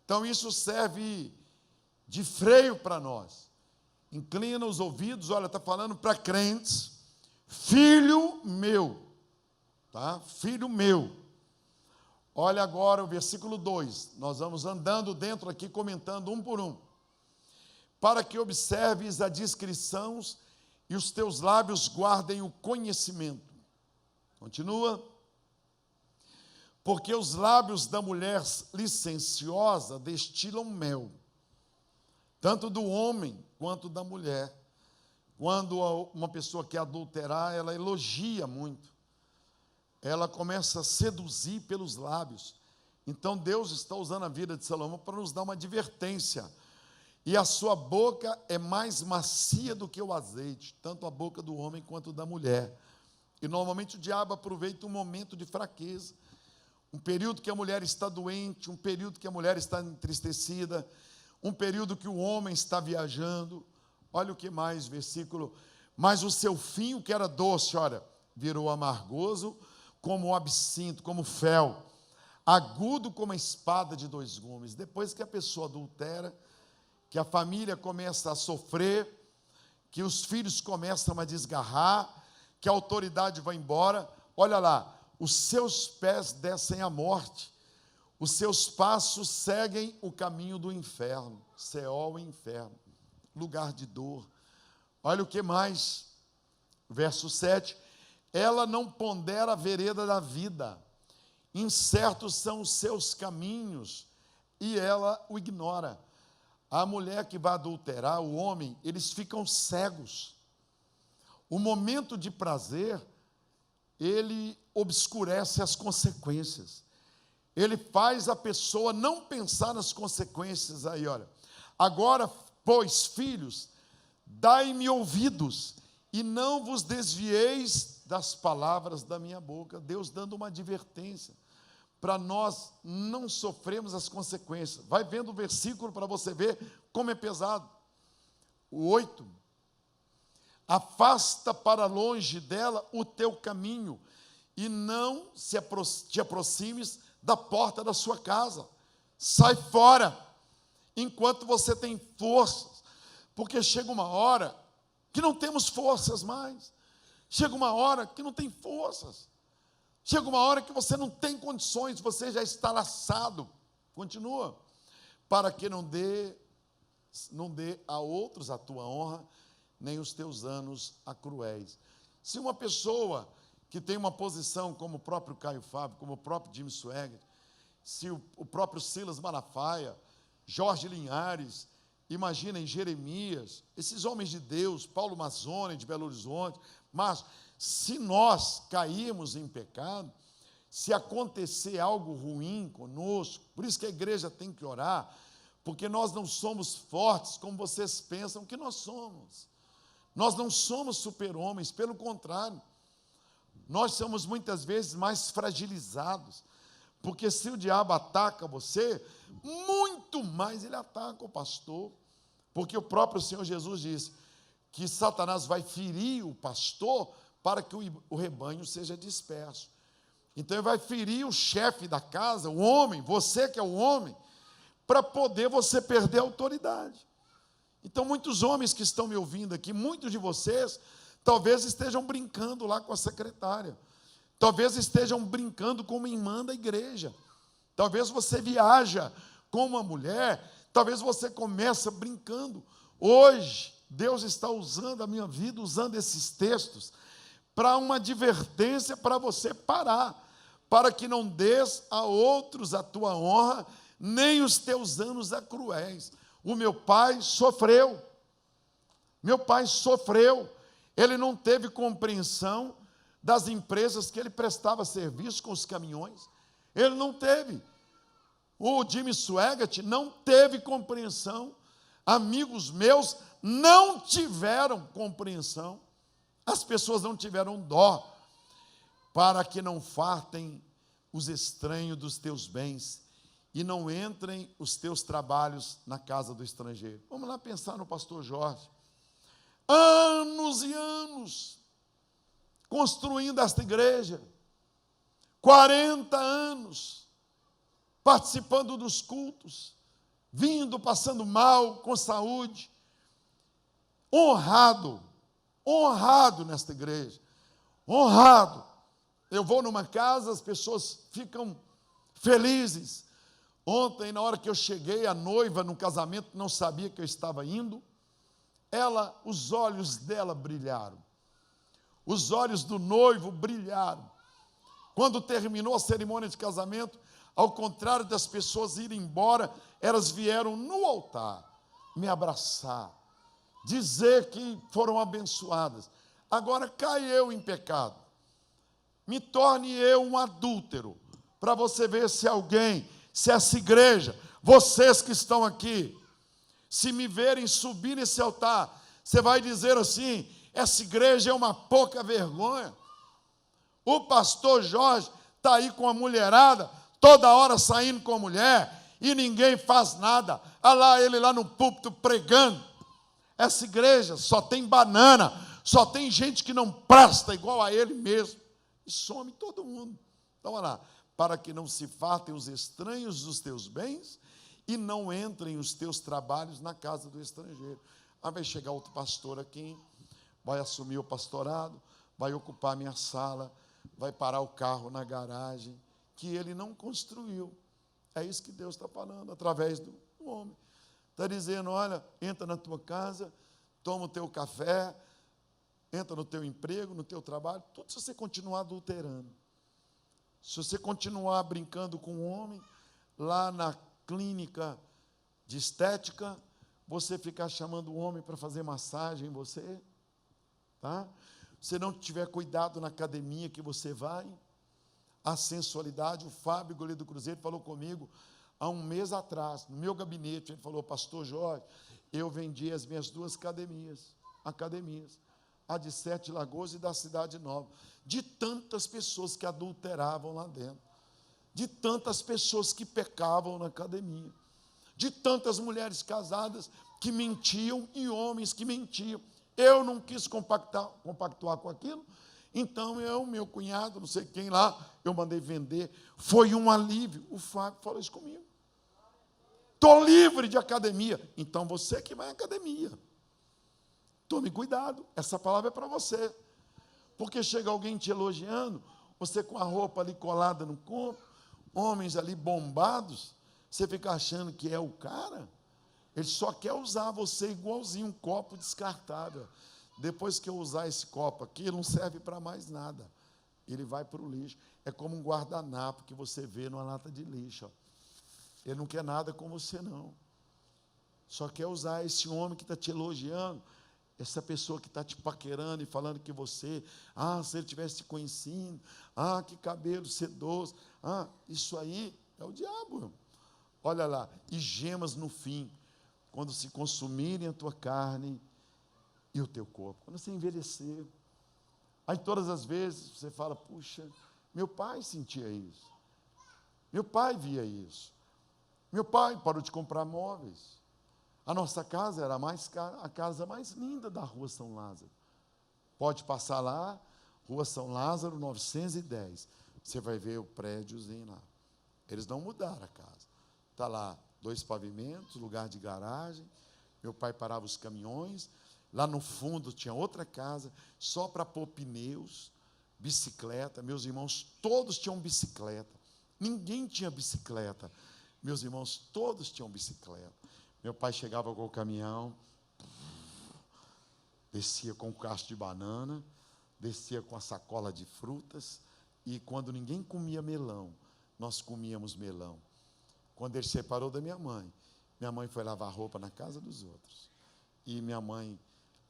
Então, isso serve de freio para nós. Inclina os ouvidos, olha, está falando para crentes, filho meu, tá? Filho meu. Olha agora o versículo 2, nós vamos andando dentro aqui, comentando um por um. Para que observes a discrição e os teus lábios guardem o conhecimento. Continua. Porque os lábios da mulher licenciosa destilam mel, tanto do homem quanto da mulher. Quando uma pessoa quer adulterar, ela elogia muito. Ela começa a seduzir pelos lábios. Então Deus está usando a vida de Salomão para nos dar uma advertência. E a sua boca é mais macia do que o azeite, tanto a boca do homem quanto da mulher. E normalmente o diabo aproveita um momento de fraqueza, um período que a mulher está doente, um período que a mulher está entristecida, um período que o homem está viajando. Olha o que mais, versículo. Mas o seu fim, que era doce, olha, virou amargoso, como o absinto, como o fel, agudo como a espada de dois gumes. Depois que a pessoa adultera, que a família começa a sofrer, que os filhos começam a desgarrar, que a autoridade vai embora, olha lá, os seus pés descem à morte, os seus passos seguem o caminho do inferno, Seol e inferno, lugar de dor. Olha o que mais, verso 7, ela não pondera a vereda da vida, incertos são os seus caminhos, e ela o ignora. A mulher que vai adulterar, o homem, eles ficam cegos. O momento de prazer, ele obscurece as consequências. Ele faz a pessoa não pensar nas consequências. Aí, olha. Agora, pois, filhos, dai-me ouvidos, e não vos desvieis das palavras da minha boca. Deus dando uma advertência, para nós não sofrermos as consequências. Vai vendo o versículo para você ver como é pesado. O 8. Afasta para longe dela o teu caminho, e não te aproximes da porta da sua casa. Sai fora, enquanto você tem forças, porque chega uma hora que não temos forças mais. Chega uma hora que não tem forças. Chega uma hora que você não tem condições, você já está laçado. Continua. Para que não dê a outros a tua honra, nem os teus anos a cruéis. Se uma pessoa que tem uma posição como o próprio Caio Fábio, como o próprio Jim Swaggart, se o próprio Silas Malafaia, Jorge Linhares, imaginem Jeremias, esses homens de Deus, Paulo Mazzoni de Belo Horizonte, mas se nós cairmos em pecado, se acontecer algo ruim conosco, por isso que a igreja tem que orar, porque nós não somos fortes como vocês pensam que nós somos. Nós não somos super-homens, pelo contrário, nós somos muitas vezes mais fragilizados, porque se o diabo ataca você, muito mais ele ataca o pastor, porque o próprio Senhor Jesus disse que Satanás vai ferir o pastor para que o rebanho seja disperso. Então ele vai ferir o chefe da casa, o homem, você que é o homem, para poder você perder a autoridade. Então muitos homens que estão me ouvindo aqui, muitos de vocês, talvez estejam brincando lá com a secretária, talvez estejam brincando com uma irmã da igreja, talvez você viaja com uma mulher, talvez você comece brincando. Hoje, Deus está usando a minha vida, usando esses textos, para uma advertência para você parar, para que não des a outros a tua honra, nem os teus anos a cruéis. O meu pai sofreu, ele não teve compreensão das empresas que ele prestava serviço com os caminhões, ele não teve. O Jim Swaggart não teve compreensão, amigos meus não tiveram compreensão, as pessoas não tiveram dó, para que não fartem os estranhos dos teus bens, e não entrem os teus trabalhos na casa do estrangeiro. Vamos lá pensar no pastor Jorge. Anos e anos construindo esta igreja, 40 anos participando dos cultos, vindo, passando mal, com saúde, honrado nesta igreja, honrado. Eu vou numa casa, as pessoas ficam felizes. Ontem, na hora que eu cheguei, a noiva no casamento não sabia que eu estava indo. Os olhos dela brilharam. Os olhos do noivo brilharam. Quando terminou a cerimônia de casamento, ao contrário das pessoas irem embora, elas vieram no altar me abraçar, dizer que foram abençoadas. Agora cai eu em pecado, me torne eu um adúltero, para você ver se alguém, se essa igreja, vocês que estão aqui, se me verem subir nesse altar, você vai dizer assim: essa igreja é uma pouca vergonha. O pastor Jorge está aí com a mulherada, toda hora saindo com a mulher, e ninguém faz nada. Olha lá ele lá no púlpito pregando. Essa igreja só tem banana, só tem gente que não presta igual a ele mesmo. E some todo mundo. Então, olha lá, para que não se fartem os estranhos dos teus bens e não entrem os teus trabalhos na casa do estrangeiro. Aí vai chegar outro pastor aqui, vai assumir o pastorado, vai ocupar a minha sala, vai parar o carro na garagem, que ele não construiu. É isso que Deus está falando, através do homem. Está dizendo: olha, entra na tua casa, toma o teu café, entra no teu emprego, no teu trabalho, tudo se você continuar adulterando. Se você continuar brincando com o homem, lá na clínica de estética, você ficar chamando o homem para fazer massagem em você, tá? Se não tiver cuidado na academia que você vai, a sensualidade. O Fábio, goleiro do Cruzeiro, falou comigo há um mês atrás, no meu gabinete. Ele falou: pastor Jorge, eu vendi as minhas duas academias, a de Sete Lagoas e da Cidade Nova, de tantas pessoas que adulteravam lá dentro, de tantas pessoas que pecavam na academia, de tantas mulheres casadas que mentiam e homens que mentiam. Eu não quis compactuar com aquilo, então meu cunhado, não sei quem lá, eu mandei vender. Foi um alívio. O Fábio falou isso comigo. Estou livre de academia. Então você que vai à academia, tome cuidado, essa palavra é para você. Porque chega alguém te elogiando, você com a roupa ali colada no corpo, homens ali bombados, você fica achando que é o cara. Ele só quer usar você igualzinho um copo descartável. Depois que eu usar esse copo aqui, ele não serve para mais nada. Ele vai para o lixo. É como um guardanapo que você vê numa lata de lixo. Ó. Ele não quer nada com você, não. Só quer usar esse homem que está te elogiando, essa pessoa que está te paquerando e falando que você, se ele tivesse te conhecido, que cabelo sedoso, isso aí é o diabo. Irmão. Olha lá, e gemas no fim, quando se consumirem a tua carne e o teu corpo, quando você envelhecer. Aí todas as vezes você fala: puxa, meu pai sentia isso, meu pai via isso, meu pai parou de comprar móveis, a nossa casa era a casa mais linda da Rua São Lázaro. Pode passar lá, Rua São Lázaro 910, você vai ver o prédiozinho lá. Eles não mudaram a casa, está lá 2 pavimentos, lugar de garagem. Meu pai parava os caminhões. Lá no fundo tinha outra casa, só para pôr pneus, bicicleta. Meus irmãos todos tinham bicicleta. Ninguém tinha bicicleta. Meus irmãos todos tinham bicicleta. Meu pai chegava com o caminhão, descia com o cacho de banana, descia com a sacola de frutas, e quando ninguém comia melão, nós comíamos melão. Quando ele se separou da minha mãe foi lavar roupa na casa dos outros. E minha mãe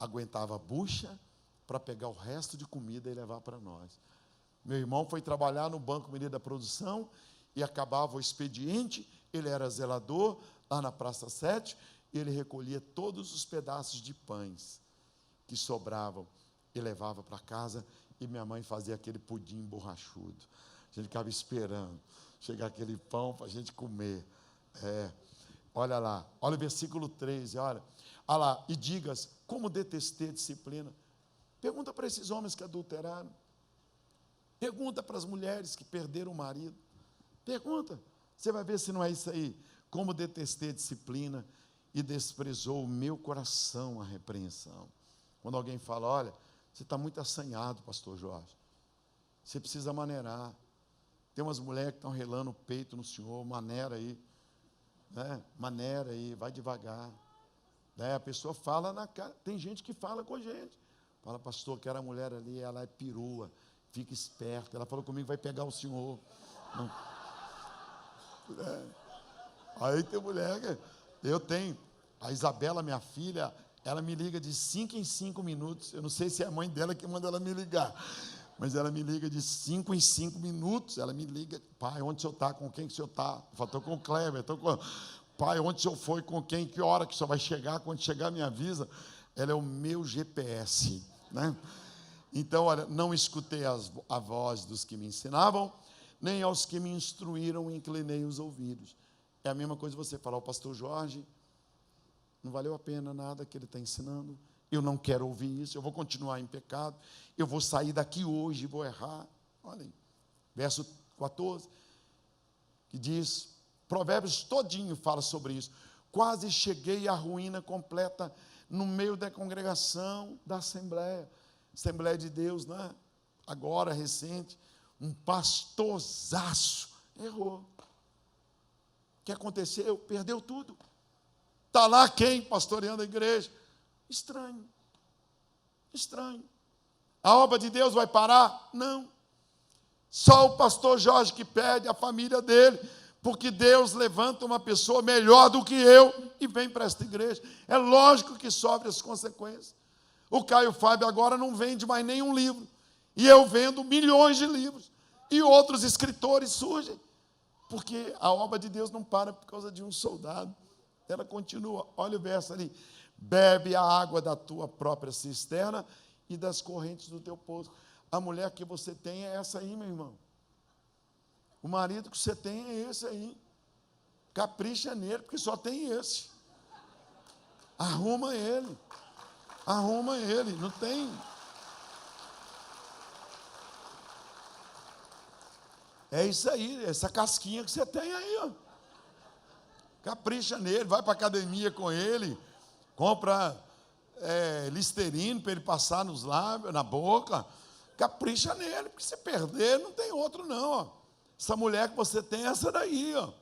aguentava a bucha para pegar o resto de comida e levar para nós. Meu irmão foi trabalhar no Banco Mineiro da Produção e acabava o expediente, ele era zelador lá na Praça 7, e ele recolhia todos os pedaços de pães que sobravam e levava para casa, e minha mãe fazia aquele pudim borrachudo. A gente ficava esperando chegar aquele pão para a gente comer. Olha lá, olha o versículo 13, olha lá, e digas: como detestei a disciplina. Pergunta para esses homens que adulteraram, pergunta para as mulheres que perderam o marido, pergunta, você vai ver se não é isso aí. Como detestei a disciplina e desprezou o meu coração a repreensão. Quando alguém fala: olha, você está muito assanhado, pastor Jorge, você precisa maneirar. Tem umas mulheres que estão relando o peito no senhor, maneira aí, né? Maneira aí, vai devagar. A pessoa fala na cara, tem gente que fala com a gente. Fala: pastor, aquela mulher ali, ela é perua, fica esperto. Ela falou comigo, vai pegar o senhor. Não. Aí tem mulher, eu tenho, a Isabela, minha filha, ela me liga de 5 em 5 minutos, eu não sei se é a mãe dela que manda ela me ligar, mas ela me liga de 5 em 5 minutos, ela me liga, pai, onde o senhor está, com quem que o senhor está? Eu falo, estou com o Kleber, pai, onde o senhor foi, com quem, que hora que o senhor vai chegar, quando chegar me avisa. Ela é o meu GPS, né? Então, olha, não escutei a voz dos que me ensinavam, nem aos que me instruíram inclinei os ouvidos. É a mesma coisa você falar, o pastor Jorge, não valeu a pena nada que ele está ensinando, eu não quero ouvir isso, eu vou continuar em pecado, eu vou sair daqui hoje e vou errar. Olha aí, verso 14, que diz, Provérbios todinho fala sobre isso, quase cheguei à ruína completa no meio da congregação da Assembleia de Deus, né? Agora, recente, um pastorzaço errou. O que aconteceu? Perdeu tudo. Está lá quem pastoreando a igreja? Estranho. Estranho. A obra de Deus vai parar? Não. Só o pastor Jorge que perde, a família dele, porque Deus levanta uma pessoa melhor do que eu e vem para esta igreja. É lógico que sofre as consequências. O Caio Fábio agora não vende mais nenhum livro. E eu vendo milhões de livros. E outros escritores surgem. Porque a obra de Deus não para por causa de um soldado. Ela continua. Olha o verso ali. Bebe a água da tua própria cisterna e das correntes do teu poço. A mulher que você tem é essa aí, meu irmão. O marido que você tem é esse aí. Capricha nele, porque só tem esse. Arruma ele. Arruma ele. Não tem. É isso aí, essa casquinha que você tem aí, ó. Capricha nele, vai para a academia com ele, compra Listerine para ele passar nos lábios, na boca. Capricha nele, porque se perder, não tem outro não, ó. Essa mulher que você tem é essa daí, ó.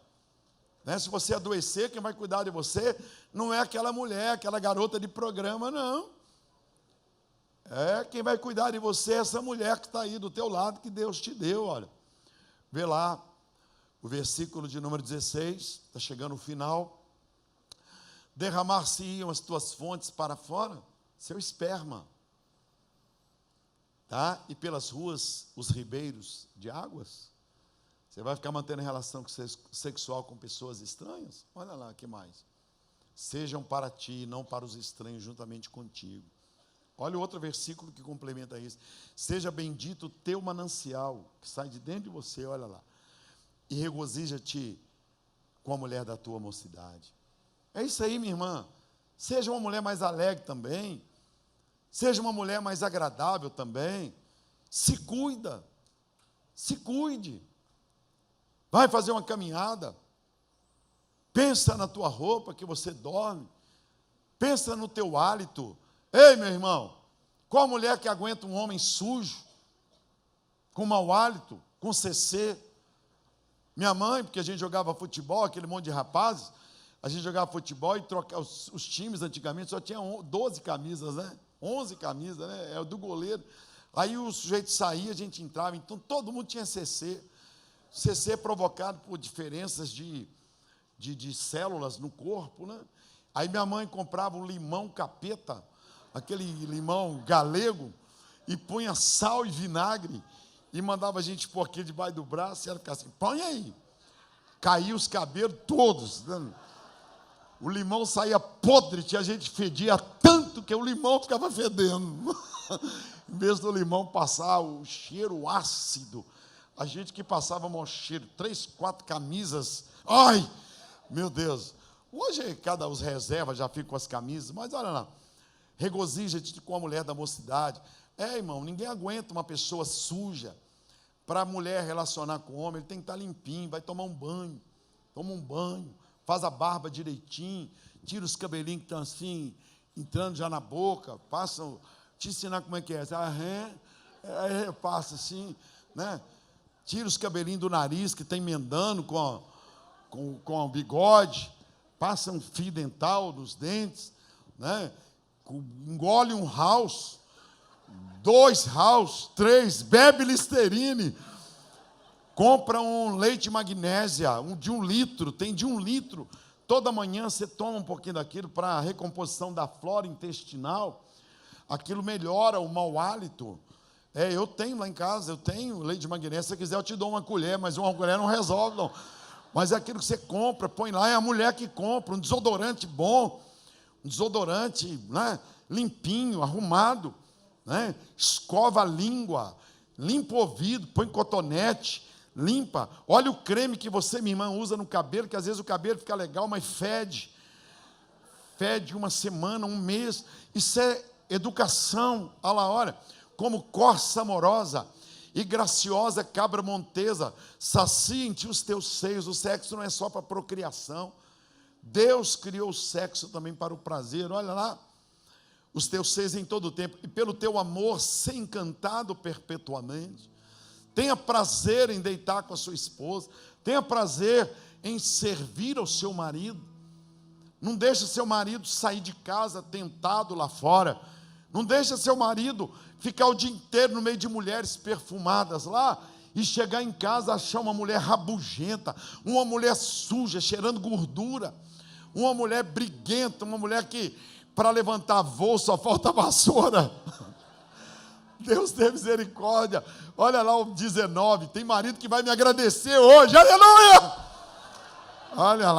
Né? Se você adoecer, quem vai cuidar de você não é aquela mulher, aquela garota de programa, não. Quem vai cuidar de você é essa mulher que está aí do teu lado, que Deus te deu, olha. Vê lá, o versículo de número 16, está chegando o final. Derramar-se-iam as tuas fontes para fora, seu esperma. Tá? E pelas ruas, os ribeiros de águas. Você vai ficar mantendo relação sexual com pessoas estranhas? Olha lá, o que mais? Sejam para ti, não para os estranhos, juntamente contigo. Olha o outro versículo que complementa isso. Seja bendito o teu manancial, que sai de dentro de você, olha lá. E regozija-te com a mulher da tua mocidade. É isso aí, minha irmã. Seja uma mulher mais alegre também. Seja uma mulher mais agradável também. Se cuida. Se cuide. Vai fazer uma caminhada. Pensa na tua roupa que você dorme. Pensa no teu hálito. Ei, meu irmão, qual mulher que aguenta um homem sujo, com mau hálito, com CC? Minha mãe, porque a gente jogava futebol, aquele monte de rapazes, a gente jogava futebol e trocava os times antigamente, só tinha 12 camisas, né? 11 camisas, né? É o do goleiro. Aí o sujeito saía, a gente entrava, então todo mundo tinha CC. CC provocado por diferenças de células no corpo, né? Aí minha mãe comprava um limão capeta, aquele limão galego, e punha sal e vinagre, e mandava a gente pôr aqui debaixo do braço, e ela ficava assim, põe aí. Caía os cabelos todos. Né? O limão saía podre, a gente fedia tanto que o limão ficava fedendo. Em vez do limão passar o cheiro ácido, a gente que passava mau cheiro, 3, 4 camisas, ai, meu Deus. Hoje os reservas já ficam com as camisas, mas olha lá, regozija-te com a mulher da mocidade. Irmão, ninguém aguenta uma pessoa suja. Para a mulher relacionar com o homem, ele tem que estar limpinho, vai tomar um banho, toma um banho, faz a barba direitinho, tira os cabelinhos que estão assim, entrando já na boca, passa, te ensinar como é que é, passa assim, né? Tira os cabelinhos do nariz que está emendando com o bigode, passa um fio dental nos dentes, né? Engole um house, 2 House, 3, bebe Listerine. Compra um leite magnésia, de 1 litro, tem de 1 litro. Toda manhã você toma um pouquinho daquilo para a recomposição da flora intestinal. Aquilo melhora o mau hálito. Eu tenho lá em casa, eu tenho leite de magnésia. Se você quiser, eu te dou uma colher, mas uma colher não resolve, não. Mas é aquilo que você compra, põe lá, é a mulher que compra, um desodorante bom, um desodorante, né, limpinho, arrumado, né, escova a língua, limpa o ouvido, põe cotonete, limpa. Olha o creme que você, minha irmã, usa no cabelo, que às vezes o cabelo fica legal, mas fede. Fede 1 semana, 1 mês. Isso é educação. Olha lá, olha, como corça amorosa e graciosa cabra montesa, sacia em ti os teus seios. O sexo não é só para procriação. Deus criou o sexo também para o prazer. Olha lá, os teus seios em todo o tempo, e pelo teu amor ser encantado perpetuamente. Tenha prazer em deitar com a sua esposa, tenha prazer em servir ao seu marido. Não deixe seu marido sair de casa tentado lá fora. Não deixe seu marido ficar o dia inteiro no meio de mulheres perfumadas lá e chegar em casa achar uma mulher rabugenta, uma mulher suja, cheirando gordura, uma mulher briguenta, uma mulher que para levantar voo só falta vassoura. Deus tem misericórdia. Olha lá o 19, tem marido que vai me agradecer hoje, aleluia! Olha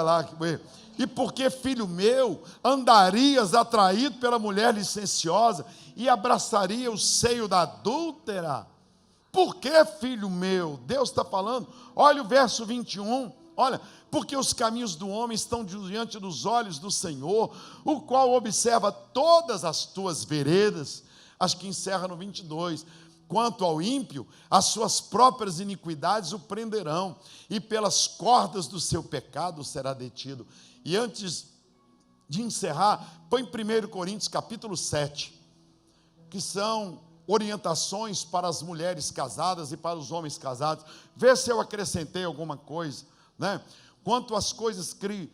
lá. E porque, filho meu, andarias atraído pela mulher licenciosa e abraçaria o seio da adúltera? Por que, filho meu? Deus está falando. Olha o verso 21, olha, porque os caminhos do homem estão diante dos olhos do Senhor, o qual observa todas as tuas veredas. Acho que encerra no 22. Quanto ao ímpio, as suas próprias iniquidades o prenderão, e pelas cordas do seu pecado será detido. E antes de encerrar, põe 1 Coríntios capítulo 7, que são orientações para as mulheres casadas e para os homens casados. Vê se eu acrescentei alguma coisa, né? Quanto às coisas que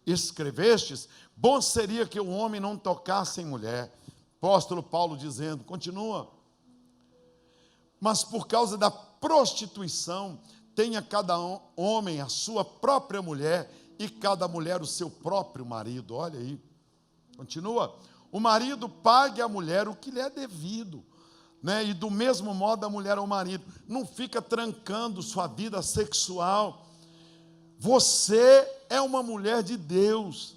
escrevestes, bom seria que o homem não tocasse em mulher. Apóstolo Paulo dizendo, continua. Mas por causa da prostituição, tenha cada homem a sua própria mulher e cada mulher o seu próprio marido. Olha aí, continua. O marido pague à mulher o que lhe é devido, né? E do mesmo modo a mulher ao marido. Não fica trancando sua vida sexual. Você é uma mulher de Deus,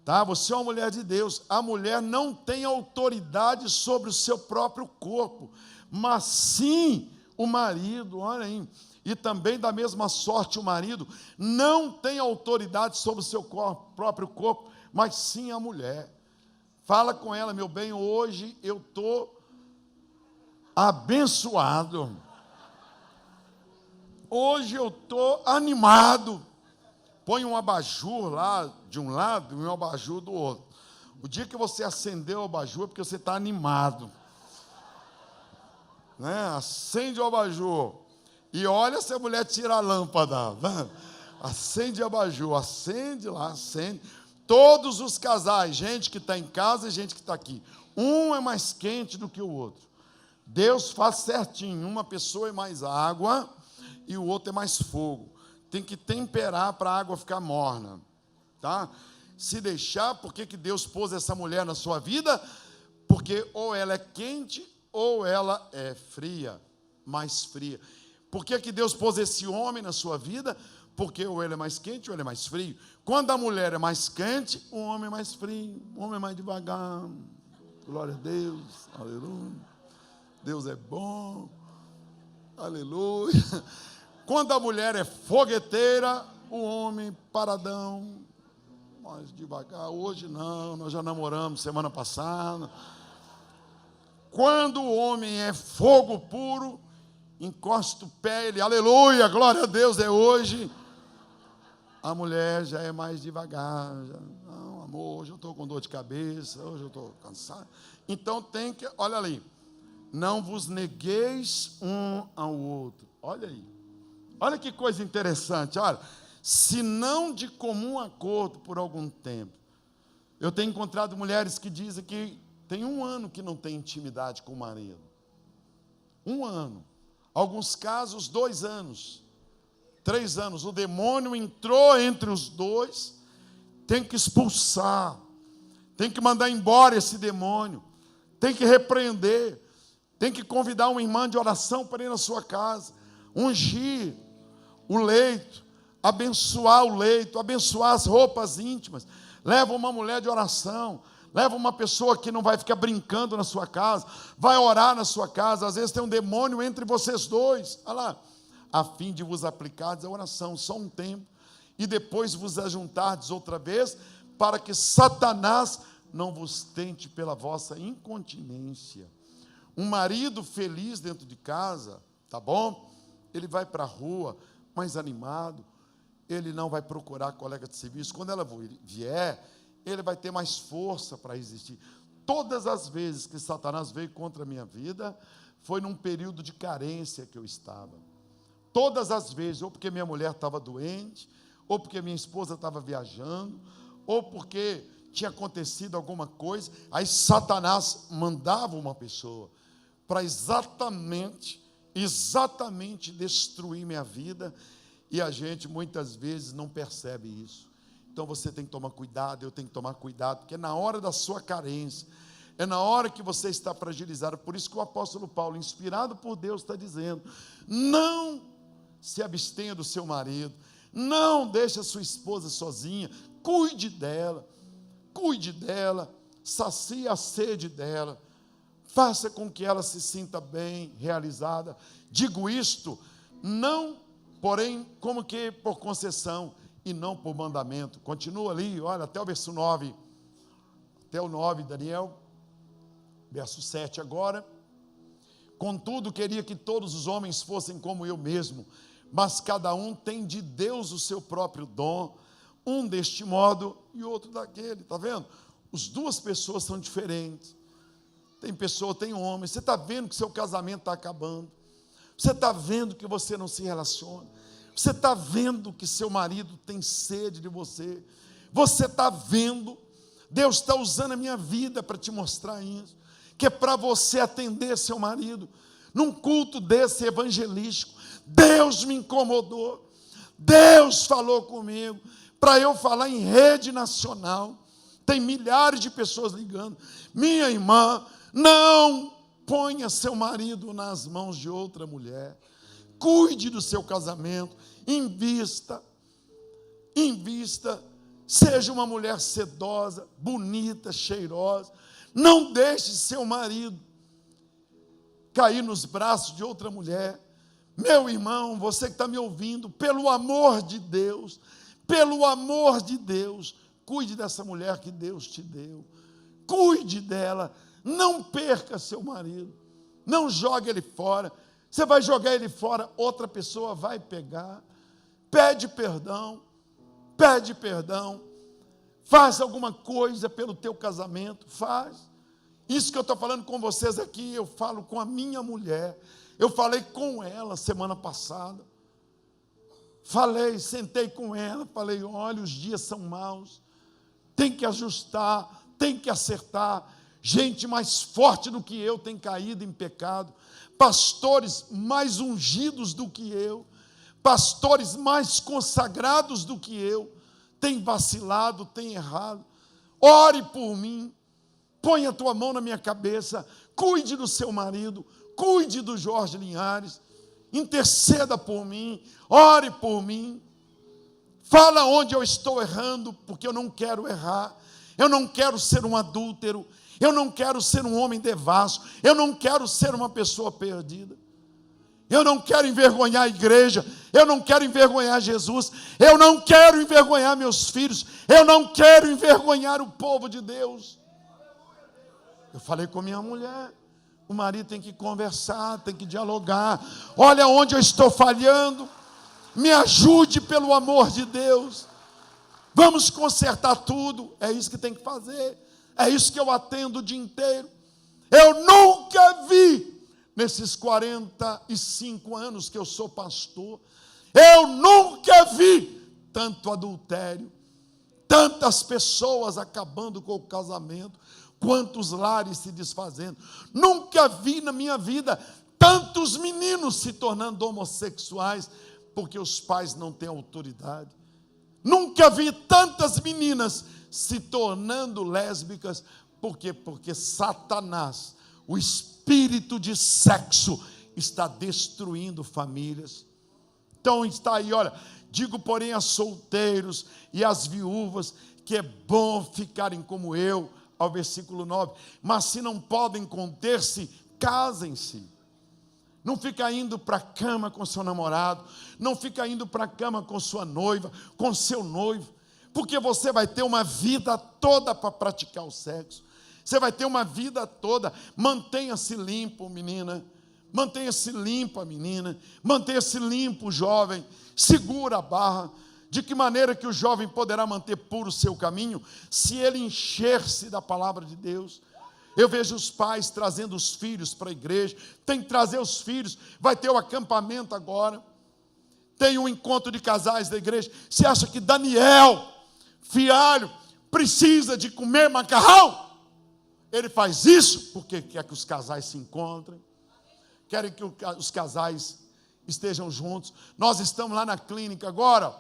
tá? Você é uma mulher de Deus. A mulher não tem autoridade sobre o seu próprio corpo, mas sim o marido. Olha aí. E também da mesma sorte o marido não tem autoridade sobre o seu próprio corpo, mas sim a mulher. Fala com ela, meu bem, hoje eu estou abençoado. Hoje eu estou animado. Põe um abajur lá de um lado e um abajur do outro. O dia que você acendeu o abajur é porque você está animado, né? Acende o abajur e olha se a mulher tira a lâmpada, né? Acende o abajur, acende lá, acende. Todos os casais, gente que está em casa e gente que está aqui, um é mais quente do que o outro. Deus faz certinho, uma pessoa é mais água e o outro é mais fogo. Tem que temperar para a água ficar morna, tá? Se deixar, por que Deus pôs essa mulher na sua vida? Porque ou ela é quente ou ela é fria, mais fria. Por que Deus pôs esse homem na sua vida? Porque ou ele é mais quente ou ele é mais frio. Quando a mulher é mais quente, o homem é mais frio, o homem é mais devagar. Glória a Deus, aleluia. Deus é bom, aleluia. Quando a mulher é fogueteira, o homem paradão, mais devagar. Hoje não, nós já namoramos semana passada. Quando o homem é fogo puro, encosta o pé, ele, aleluia, glória a Deus, é hoje. A mulher já é mais devagar. Já, não, amor, hoje eu estou com dor de cabeça, hoje eu estou cansado. Então tem que, olha ali, não vos negueis um ao outro. Olha aí. Olha que coisa interessante, olha, se não de comum acordo por algum tempo. Eu tenho encontrado mulheres que dizem que tem 1 ano que não tem intimidade com o marido. 1 ano. Alguns casos, 2 anos. 3 anos. O demônio entrou entre os dois. Tem que expulsar. Tem que mandar embora esse demônio. Tem que repreender. Tem que convidar uma irmã de oração para ir na sua casa. Ungir o leito. Abençoar o leito. Abençoar as roupas íntimas. Leva uma mulher de oração. Leva uma pessoa que não vai ficar brincando na sua casa. Vai orar na sua casa. Às vezes tem um demônio entre vocês dois. Olha lá. A fim de vos aplicardes a oração. Só um tempo. E depois vos ajuntardes outra vez. Para que Satanás não vos tente pela vossa incontinência. Um marido feliz dentro de casa, tá bom? Ele vai para a rua mais animado. Ele não vai procurar colega de serviço. Quando ela vier, ele vai ter mais força para resistir. Todas as vezes que Satanás veio contra a minha vida, foi num período de carência que eu estava. Todas as vezes, ou porque minha mulher estava doente, ou porque minha esposa estava viajando, ou porque tinha acontecido alguma coisa, aí Satanás mandava uma pessoa para exatamente destruir minha vida, e a gente muitas vezes não percebe isso. Então você tem que tomar cuidado, eu tenho que tomar cuidado, porque é na hora da sua carência, é na hora que você está fragilizado. Por isso que o apóstolo Paulo, inspirado por Deus, está dizendo: não se abstenha do seu marido, não deixe a sua esposa sozinha, cuide dela, sacie a sede dela, faça com que ela se sinta bem, realizada. Digo isto, não, porém, como que por concessão, e não por mandamento. Continua ali, olha, até o verso 9, até o 9, Daniel, verso 7 agora. Contudo, queria que todos os homens fossem como eu mesmo, mas cada um tem de Deus o seu próprio dom, um deste modo e outro daquele, está vendo? As duas pessoas são diferentes. Tem pessoa, tem homem. Você está vendo que seu casamento está acabando. Você está vendo que você não se relaciona. Você está vendo que seu marido tem sede de você. Você está vendo. Deus está usando a minha vida para te mostrar isso. Que é para você atender seu marido. Num culto desse evangelístico, Deus me incomodou. Deus falou comigo. Para eu falar em rede nacional. Tem milhares de pessoas ligando. Minha irmã, não ponha seu marido nas mãos de outra mulher. Cuide do seu casamento. Invista. Seja uma mulher sedosa, bonita, cheirosa. Não deixe seu marido cair nos braços de outra mulher. Meu irmão, você que está me ouvindo, pelo amor de Deus, cuide dessa mulher que Deus te deu. Cuide dela. Não perca seu marido. Não jogue ele fora. Você vai jogar ele fora, outra pessoa vai pegar. Pede perdão. Faz alguma coisa pelo teu casamento. Faz. Isso que eu estou falando com vocês aqui, eu falo com a minha mulher. Eu falei com ela semana passada. Sentei com ela, falei: olha, os dias são maus. Tem que ajustar, tem que acertar. Gente mais forte do que eu tem caído em pecado. Pastores mais ungidos do que eu. Pastores mais consagrados do que eu. Tem vacilado, tem errado. Ore por mim. Põe a tua mão na minha cabeça. Cuide do seu marido. Cuide do Jorge Linhares. Interceda por mim. Ore por mim. Fala onde eu estou errando, porque eu não quero errar. Eu não quero ser um adúltero. Eu não quero ser um homem devasso. Eu não quero ser uma pessoa perdida. Eu não quero envergonhar a igreja. Eu não quero envergonhar Jesus. Eu não quero envergonhar meus filhos. Eu não quero envergonhar o povo de Deus. Eu falei com minha mulher. O marido tem que conversar, tem que dialogar. Olha onde eu estou falhando. Me ajude pelo amor de Deus. Vamos consertar tudo. É isso que tem que fazer. É isso que eu atendo o dia inteiro. Eu nunca vi, nesses 45 anos que eu sou pastor, eu nunca vi tanto adultério, tantas pessoas acabando com o casamento, Quantos lares se desfazendo. Nunca vi na minha vida tantos meninos se tornando homossexuais, porque os pais não têm autoridade. Nunca vi tantas meninas se tornando lésbicas, porque Satanás, o espírito de sexo, está destruindo famílias. Então está aí, olha, digo porém aos solteiros e às viúvas, que é bom ficarem como eu, ao versículo 9, mas se não podem conter-se, casem-se. Não fica indo para a cama com seu namorado, não fica indo para a cama com sua noiva, com seu noivo, porque você vai ter uma vida toda para praticar o sexo, você vai ter uma vida toda. Mantenha-se limpo, menina, mantenha-se limpa, menina, mantenha-se limpo, jovem, segura a barra. De que maneira que o jovem poderá manter puro o seu caminho, se ele encher-se da palavra de Deus? Eu vejo os pais trazendo os filhos para a igreja, tem que trazer os filhos, vai ter o acampamento agora, tem um encontro de casais da igreja. Você acha que Daniel, filho, precisa de comer macarrão? Ele faz isso porque quer que os casais se encontrem, querem que os casais estejam juntos. Nós estamos lá na clínica agora,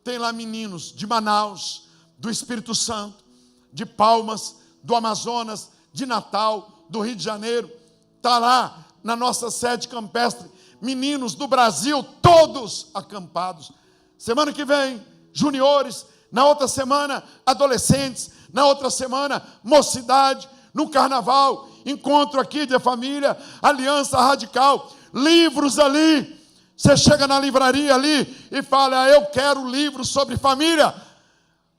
tem lá meninos de Manaus, do Espírito Santo, de Palmas, do Amazonas, de Natal, do Rio de Janeiro. Está lá na nossa sede campestre, meninos do Brasil, todos acampados. Semana que vem, juniores, na outra semana, adolescentes, na outra semana, mocidade, no carnaval, encontro aqui de família, aliança radical, livros ali. Você chega na livraria ali e fala: eu quero livro sobre família.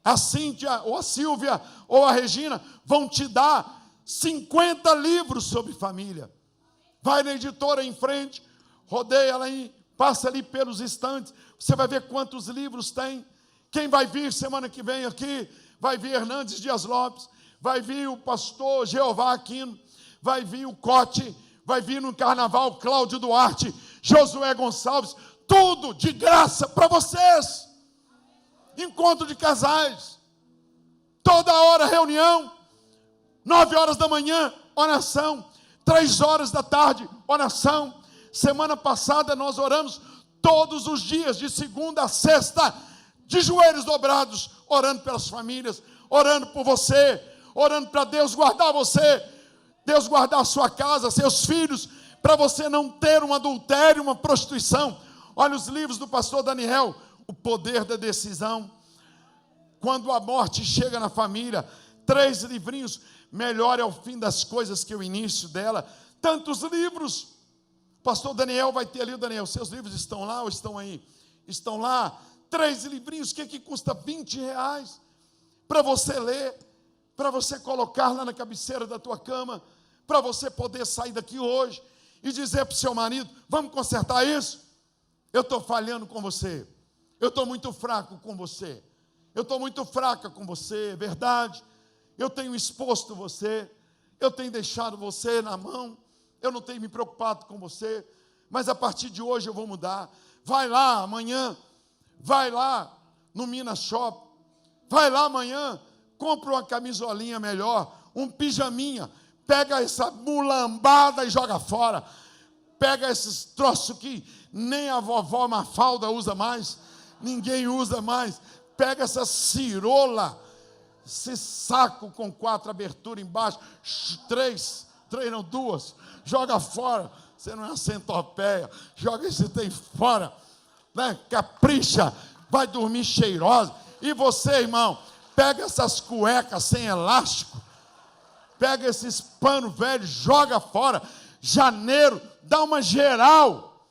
A Cíntia, ou a Silvia, ou a Regina vão te dar 50 livros sobre família. Vai na editora em frente, rodeia ela aí, passa ali pelos estantes, você vai ver quantos livros tem. Quem vai vir semana que vem aqui? Vai vir Hernandes Dias Lopes, vai vir o pastor Jeová Aquino, vai vir o Cote, vai vir no carnaval Cláudio Duarte, Josué Gonçalves, tudo de graça para vocês. Encontro de casais, toda hora reunião, 9 horas da manhã, oração, 3 horas da tarde, oração. Semana passada nós oramos todos os dias, de segunda a sexta, de joelhos dobrados, orando pelas famílias, orando por você, orando para Deus guardar você, Deus guardar a sua casa, seus filhos, para você não ter um adultério, uma prostituição. Olha os livros do pastor Daniel, o poder da decisão. Quando a morte chega na família, 3 livrinhos, melhor é o fim das coisas que o início dela. Tantos livros. Pastor Daniel vai ter ali, Daniel, seus livros estão lá ou estão aí? Estão lá, 3 livrinhos, que custa R$20, para você ler, para você colocar lá na cabeceira da tua cama, para você poder sair daqui hoje e dizer para o seu marido: vamos consertar isso? Eu estou falhando com você, eu estou muito fraco com você, eu estou muito fraca com você, é verdade, eu tenho exposto você, eu tenho deixado você na mão, eu não tenho me preocupado com você, mas a partir de hoje eu vou mudar. Vai lá amanhã, vai lá no Minas Shop, vai lá amanhã, compra uma camisolinha melhor, um pijaminha, pega essa mulambada e joga fora, pega esses troços que nem a vovó Mafalda usa mais, ninguém usa mais, pega essa cirola, esse saco com 4 aberturas embaixo, 2, joga fora. Você não é uma centopeia, joga esse tem fora, né? Capricha, vai dormir cheirosa. E você, irmão, pega essas cuecas sem elástico, pega esses panos velhos, joga fora. Janeiro, dá uma geral,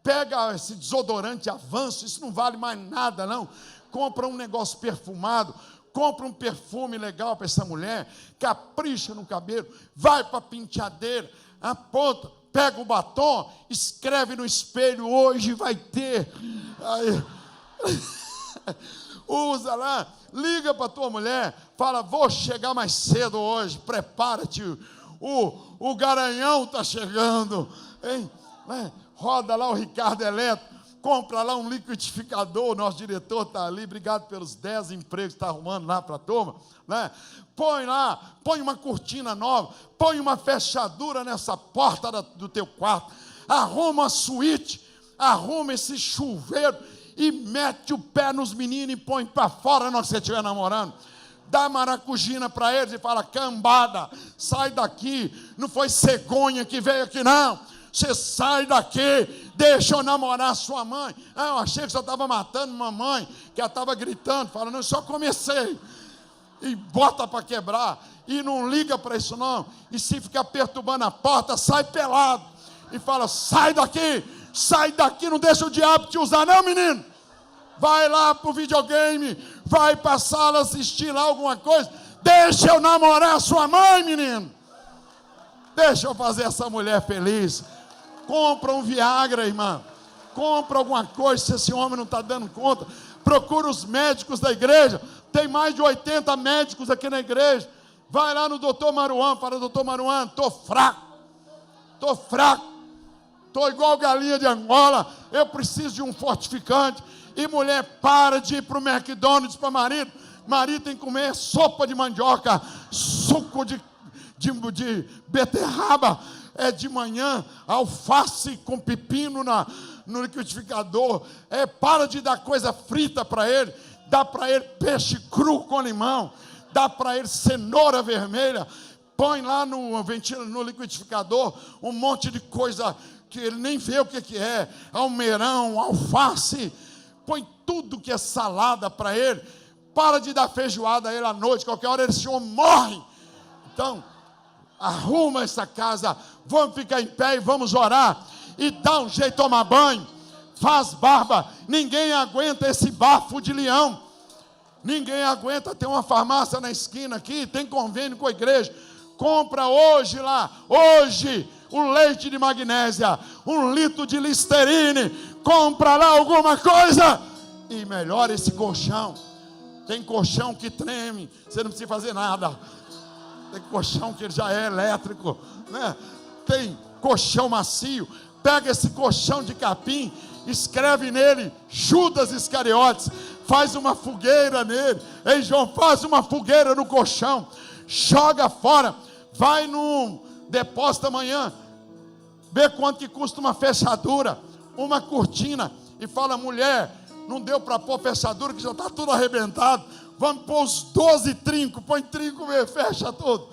pega esse desodorante Avanço, isso não vale mais nada não, compra um negócio perfumado, compra um perfume legal para essa mulher, capricha no cabelo, vai para a penteadeira, aponta, pega o batom, escreve no espelho: hoje vai ter. Aí, usa lá, liga para a tua mulher, fala: vou chegar mais cedo hoje, prepara-te, o garanhão está chegando, hein? Roda lá o Ricardo Eletro, compra lá um liquidificador, o nosso diretor está ali, obrigado pelos 10 empregos que está arrumando lá para a turma, né? Põe lá, põe uma cortina nova, põe uma fechadura nessa porta do teu quarto, arruma a suíte, arruma esse chuveiro e mete o pé nos meninos e põe para fora na hora que você estiver namorando. Dá maracujina para eles e fala: cambada, sai daqui, não foi cegonha que veio aqui não, você sai daqui, deixa eu namorar sua mãe. Eu achei que você estava matando mamãe, que ela estava gritando, falando: eu só comecei. E bota para quebrar, e não liga para isso não, e se ficar perturbando a porta, sai pelado, e fala: sai daqui, não deixa o diabo te usar não, menino. Vai lá pro videogame, vai para a sala assistir lá alguma coisa, deixa eu namorar sua mãe, menino. Deixa eu fazer essa mulher feliz. Compra um Viagra, irmã. Compra alguma coisa, se esse homem não está dando conta. Procura os médicos da igreja. Tem mais de 80 médicos aqui na igreja. Vai lá no doutor Maruan, fala: doutor Maruan, estou fraco, estou igual galinha de Angola, eu preciso de um fortificante. E mulher, para de ir para o McDonald's para marido tem que comer sopa de mandioca, suco de beterraba, de manhã, alface com pepino no liquidificador, para de dar coisa frita para ele, dá para ele peixe cru com limão, dá para ele cenoura vermelha, põe lá no liquidificador um monte de coisa que ele nem vê o que é, almeirão, alface, põe tudo que é salada para ele, para de dar feijoada a ele à noite, qualquer hora esse homem morre. Então, arruma essa casa, vamos ficar em pé e vamos orar, e dá um jeito de tomar banho, faz barba, ninguém aguenta esse bafo de leão, ninguém aguenta. Tem uma farmácia na esquina aqui, tem convênio com a igreja, compra hoje o leite de magnésia, 1 litro de Listerine, compra lá alguma coisa e melhora esse colchão. Tem colchão que treme, você não precisa fazer nada. Tem colchão que já é elétrico, né? Tem colchão macio. Pega esse colchão de capim, escreve nele Judas Iscariotes, faz uma fogueira nele. Ei, João, faz uma fogueira no colchão, joga fora, vai no depósito amanhã, vê quanto que custa uma fechadura, uma cortina, e fala: mulher, não deu para pôr fechadura, que já está tudo arrebentado, vamos pôr os 12 trincos, põe trinco, fecha tudo,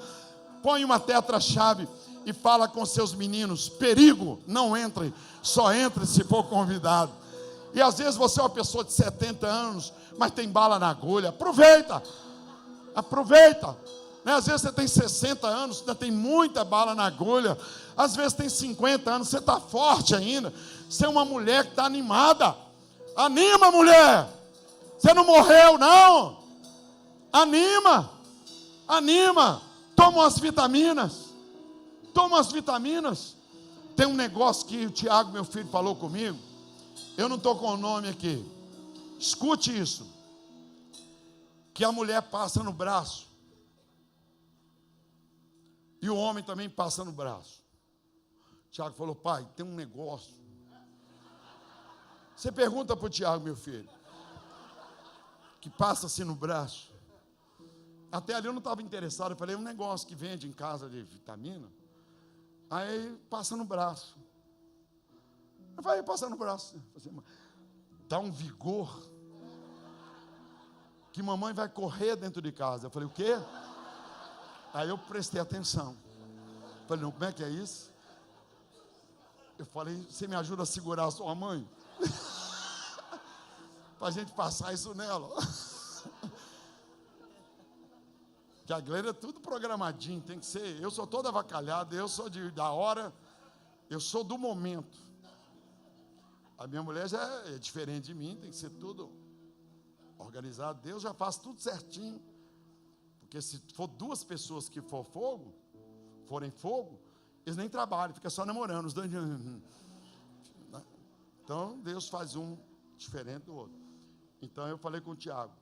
põe uma tetra-chave e fala com seus meninos: perigo, não entre, só entre se for convidado. E às vezes você é uma pessoa de 70 anos, mas tem bala na agulha, aproveita, né? Às vezes você tem 60 anos, ainda tem muita bala na agulha, às vezes tem 50 anos, você está forte ainda, você é uma mulher que está animada, anima, mulher, você não morreu não, anima, toma umas vitaminas, tem um negócio que o Tiago, meu filho, falou comigo, eu não estou com o nome aqui, escute isso, que a mulher passa no braço, e o homem também passa no braço. Tiago falou: pai, tem um negócio. Você pergunta para o Tiago, meu filho, que passa assim no braço. Até ali eu não estava interessado, eu falei: um negócio que vende em casa de vitamina, aí passa no braço. Eu falei: passa no braço. Dá um vigor, que mamãe vai correr dentro de casa. Eu falei: o quê? Aí eu prestei atenção. Falei: não, como é que é isso? Eu falei: você me ajuda a segurar a sua mãe? Para a gente passar isso nela. Que a Gleira é tudo programadinho, tem que ser. Eu sou todo avacalhado, eu sou da hora, eu sou do momento. A minha mulher já é diferente de mim, tem que ser tudo organizado. Deus já faz tudo certinho. Porque se for 2 pessoas que forem fogo, eles nem trabalham, fica só namorando, os dois. Então Deus faz um diferente do outro. Então eu falei com o Tiago,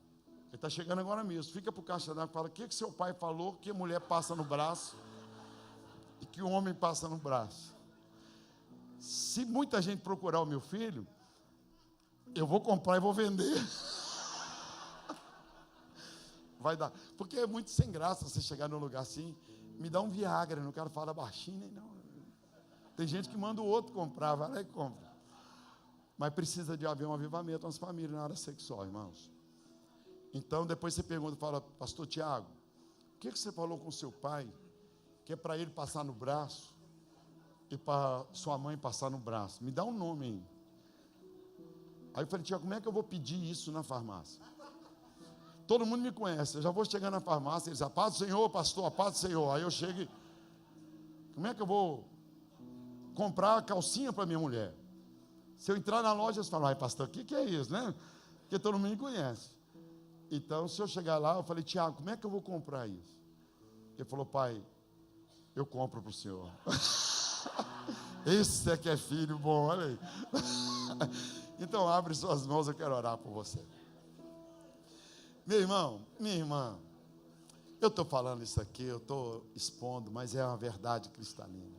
ele está chegando agora mesmo, fica para o caixa d'água e fala: o que seu pai falou que a mulher passa no braço e que o homem passa no braço? Se muita gente procurar o meu filho, Eu vou comprar e vou vender. Vai dar. Porque é muito sem graça você chegar num lugar assim, me dá um Viagra, não quero falar baixinho, nem não. Tem gente que manda o outro comprar, vai lá e compra. Mas precisa de haver um avivamento nas famílias na área sexual, irmãos. Então, depois você pergunta, fala, pastor Tiago, o que você falou com seu pai, que é para ele passar no braço e para sua mãe passar no braço? Me dá um nome aí. Aí eu falei, Tiago, como é que eu vou pedir isso na farmácia? Todo mundo me conhece, eu já vou chegar na farmácia, eles dizem, a paz do Senhor, pastor, a paz do Senhor. Aí eu chego e, como é que eu vou comprar calcinha para minha mulher? Se eu entrar na loja, eles falam, ai pastor, o que é isso, né? Porque todo mundo me conhece. Então, se eu chegar lá, eu falei, Tiago, como é que eu vou comprar isso? Ele falou, pai, eu compro para o senhor. Esse é que é filho bom, olha aí. Então, abre suas mãos, eu quero orar por você. Meu irmão, minha irmã, eu estou falando isso aqui, eu estou expondo, mas é uma verdade cristalina.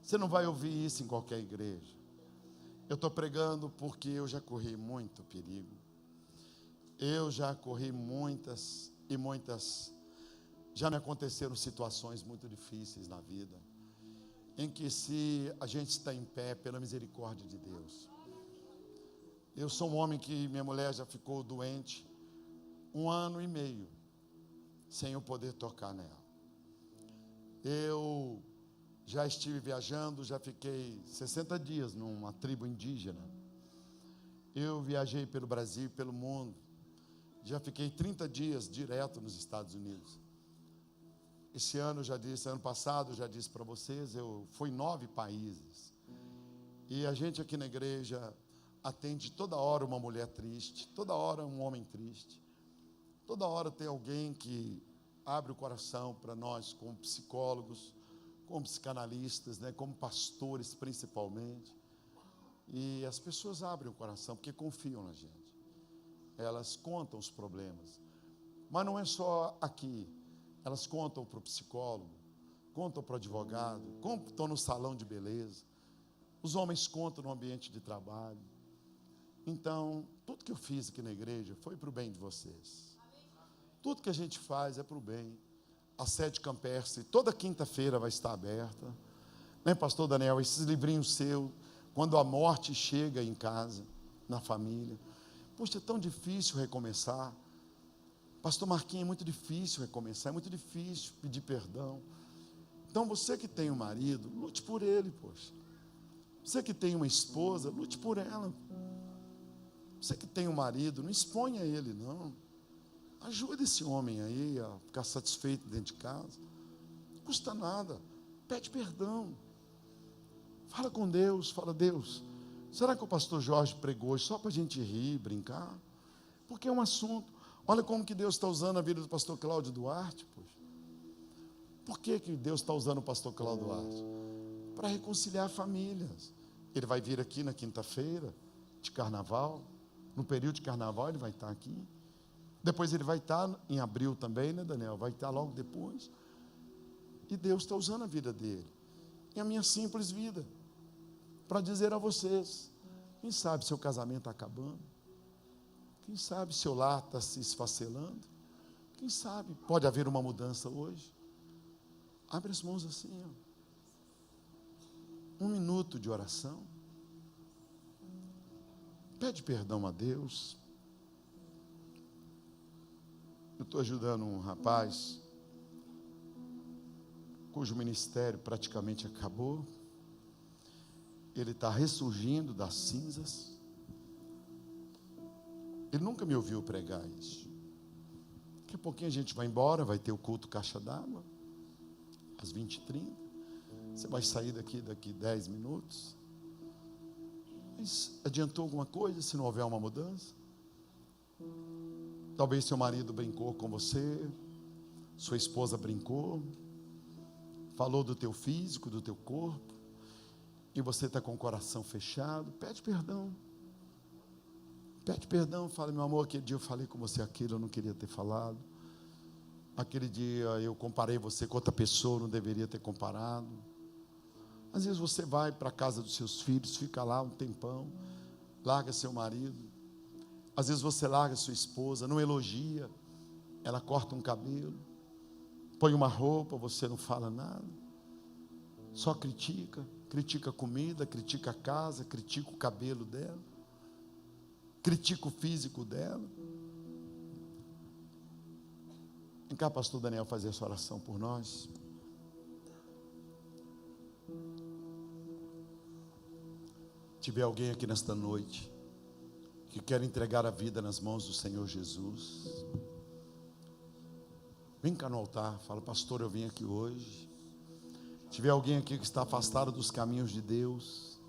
Você não vai ouvir isso em qualquer igreja. Eu estou pregando porque eu já corri muito perigo. Eu já corri muitas, já me aconteceram situações muito difíceis na vida, em que se a gente está em pé pela misericórdia de Deus. Eu sou um homem que minha mulher já ficou doente 1 ano e meio, sem eu poder tocar nela. Eu já estive viajando, já fiquei 60 dias numa tribo indígena. Eu viajei pelo Brasil e pelo mundo. Já fiquei 30 dias direto nos Estados Unidos. Esse ano, ano passado, já disse para vocês, eu fui em 9 países. E a gente aqui na igreja atende toda hora uma mulher triste, toda hora um homem triste. Toda hora tem alguém que abre o coração para nós, como psicólogos, como psicanalistas, né, como pastores principalmente. E as pessoas abrem o coração porque confiam na gente. Elas contam os problemas. Mas não é só aqui. Elas contam para o psicólogo, contam para o advogado, contam no salão de beleza. Os homens contam no ambiente de trabalho. Então, tudo que eu fiz aqui na igreja foi para o bem de vocês. Tudo que a gente faz é para o bem. A sede campestre, toda quinta-feira vai estar aberta. Né, pastor Daniel? Esses livrinhos seus, quando a morte chega em casa, na família. Poxa, é tão difícil recomeçar. Pastor Marquinhos, é muito difícil recomeçar, é muito difícil pedir perdão. Então, você que tem um marido, lute por ele, poxa. Você que tem uma esposa, lute por ela. Você que tem um marido, não exponha ele, não. Ajude esse homem aí a ficar satisfeito dentro de casa. Não custa nada. Pede perdão. Fala com Deus, fala, Deus, será que o pastor Jorge pregou hoje só para a gente rir, brincar? Porque é um assunto. Olha como que Deus está usando a vida do pastor Cláudio Duarte, poxa. Por que Deus está usando o pastor Cláudio Duarte? Para reconciliar famílias. Ele vai vir aqui na quinta-feira de carnaval. No período de carnaval ele vai estar aqui. Depois ele vai estar em abril também, né, Daniel? Vai estar logo depois. E Deus está usando a vida dele. E a minha simples vida. Para dizer a vocês, quem sabe seu casamento está acabando? Quem sabe seu lar está se esfacelando? Quem sabe pode haver uma mudança hoje? Abre as mãos assim, ó. 1 minuto de oração. Pede perdão a Deus. Eu estou ajudando um rapaz cujo ministério praticamente acabou. Ele está ressurgindo das cinzas. Ele nunca me ouviu pregar isso. Daqui a pouquinho a gente vai embora, vai ter o culto caixa d'água, às 20h30. Você vai sair daqui 10 minutos. Mas adiantou alguma coisa se não houver uma mudança? Talvez seu marido brincou com você, sua esposa brincou, falou do teu físico, do teu corpo, e você está com o coração fechado. Pede perdão. Pede perdão, fala, meu amor, aquele dia eu falei com você aquilo, eu não queria ter falado. Aquele dia eu comparei você com outra pessoa, eu não deveria ter comparado. Às vezes você vai para a casa dos seus filhos, fica lá um tempão, larga seu marido. Às vezes você larga sua esposa, não elogia, ela corta um cabelo, põe uma roupa, você não fala nada, só critica a comida, critica a casa, critica o cabelo dela, critica o físico dela. Vem cá, pastor Daniel, fazer essa oração por nós. Tiver alguém aqui nesta noite que quer entregar a vida nas mãos do Senhor Jesus, vem cá no altar, fala: pastor, eu vim aqui hoje. Tiver alguém aqui que está afastado dos caminhos de Deus,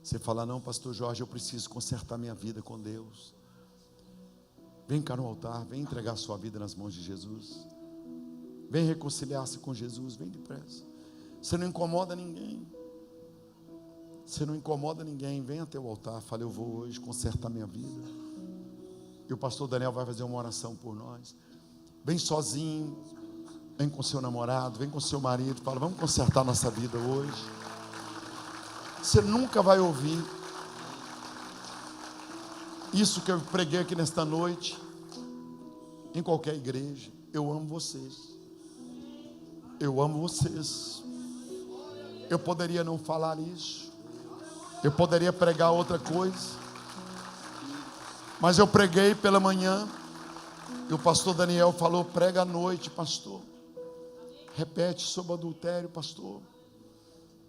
você fala: não, pastor Jorge, eu preciso consertar minha vida com Deus. Vem cá no altar, vem entregar sua vida nas mãos de Jesus, vem reconciliar-se com Jesus, vem depressa. Você não incomoda ninguém, você não incomoda ninguém. Vem até o altar, fala: eu vou hoje consertar minha vida. E o pastor Daniel vai fazer uma oração por nós. Vem sozinho, vem com seu namorado, vem com seu marido, fala: vamos consertar nossa vida hoje. Você nunca vai ouvir isso que eu preguei aqui nesta noite em qualquer igreja. Eu amo vocês, eu amo vocês. Eu poderia não falar isso, eu poderia pregar outra coisa, mas eu preguei pela manhã, e o pastor Daniel falou: prega à noite, pastor. Repete sobre adultério, pastor.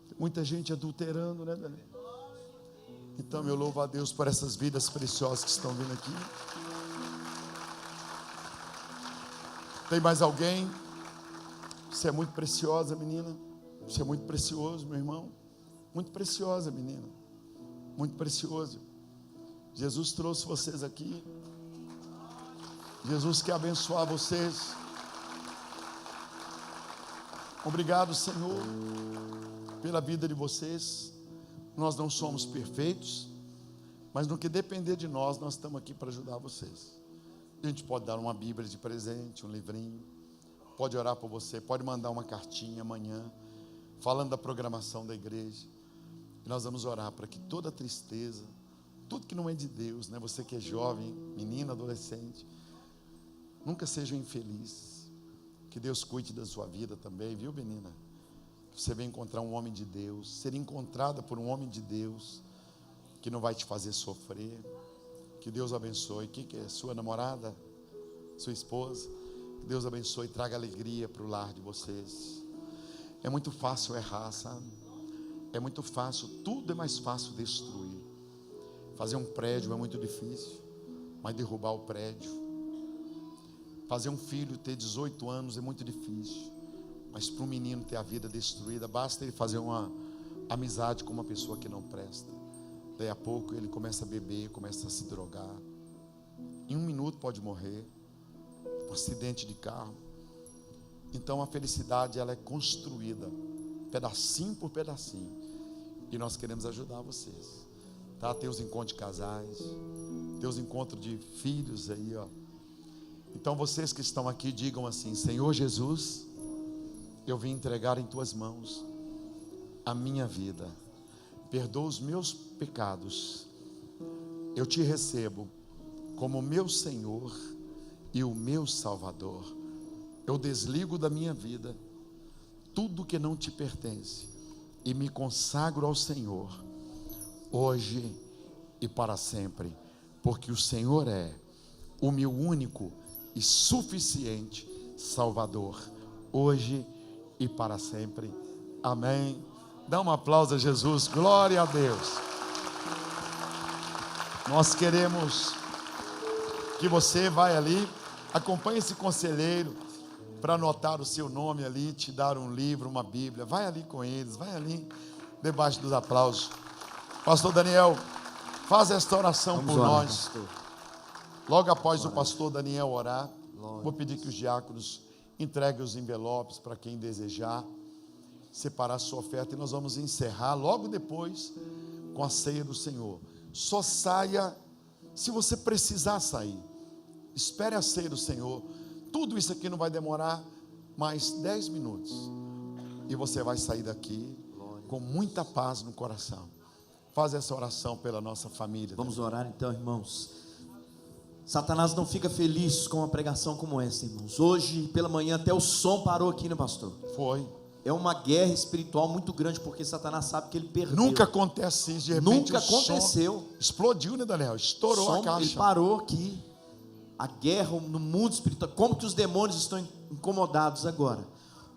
Tem muita gente adulterando, né, Daniel? Então eu louvo a Deus por essas vidas preciosas que estão vindo aqui. Tem mais alguém? Você é muito preciosa, menina. Você é muito precioso, meu irmão. Muito preciosa, menina. Muito precioso. Jesus trouxe vocês aqui. Jesus quer abençoar vocês. Obrigado, Senhor, pela vida de vocês. Nós não somos perfeitos, mas no que depender de nós, nós estamos aqui para ajudar vocês. A gente pode dar uma Bíblia de presente, um livrinho, pode orar por você, pode mandar uma cartinha amanhã, falando da programação da igreja. E nós vamos orar para que toda tristeza, tudo que não é de Deus, né? Você que é jovem, menina, adolescente, nunca seja infeliz. Que Deus cuide da sua vida também, viu, menina? Que você venha encontrar um homem de Deus, ser encontrada por um homem de Deus, que não vai te fazer sofrer. Que Deus abençoe. Quem que é? Sua namorada? Sua esposa? Que Deus abençoe e traga alegria para o lar de vocês. É muito fácil errar, sabe? É muito fácil, tudo é mais fácil destruir. Fazer um prédio é muito difícil, mas derrubar o prédio, fazer um filho ter 18 anos é muito difícil, mas para um menino ter a vida destruída, basta ele fazer uma amizade com uma pessoa que não presta. Daí a pouco ele começa a beber, começa a se drogar. Em 1 minuto pode morrer, um acidente de carro. Então a felicidade, ela é construída pedacinho por pedacinho, e nós queremos ajudar vocês, tá? Ter os encontros de casais, ter os encontros de filhos aí, ó. Então vocês que estão aqui, digam assim: Senhor Jesus, eu vim entregar em tuas mãos a minha vida, perdoa os meus pecados, eu te recebo como meu Senhor e o meu Salvador. Eu desligo da minha vida tudo que não te pertence e me consagro ao Senhor, hoje e para sempre, porque o Senhor é o meu único e suficiente Salvador, hoje e para sempre. Amém. Dá um aplauso a Jesus. Glória a Deus. Nós queremos que você vai ali, acompanhe esse conselheiro para anotar o seu nome ali, te dar um livro, uma Bíblia. Vai ali com eles, vai ali debaixo dos aplausos. Pastor Daniel, faz esta oração. Vamos por orar, nós, pastor. Logo após o pastor Daniel orar, vou pedir que os diáconos entreguem os envelopes para quem desejar separar a sua oferta, e nós vamos encerrar logo depois com a ceia do Senhor. Só saia se você precisar sair. Espere a ceia do Senhor. Tudo isso aqui não vai demorar mais 10 minutos, e você vai sair daqui com muita paz no coração. Faz essa oração pela nossa família. Vamos orar então, irmãos. Satanás não fica feliz com uma pregação como essa, irmãos. Hoje pela manhã até o som parou aqui, né, pastor? Foi. É uma guerra espiritual muito grande, porque Satanás sabe que ele perdeu. Nunca acontece isso, de repente. Nunca aconteceu. Som explodiu, né, Daniel? Estourou a caixa. Ele parou aqui. A guerra no mundo espiritual. Como que os demônios estão incomodados agora?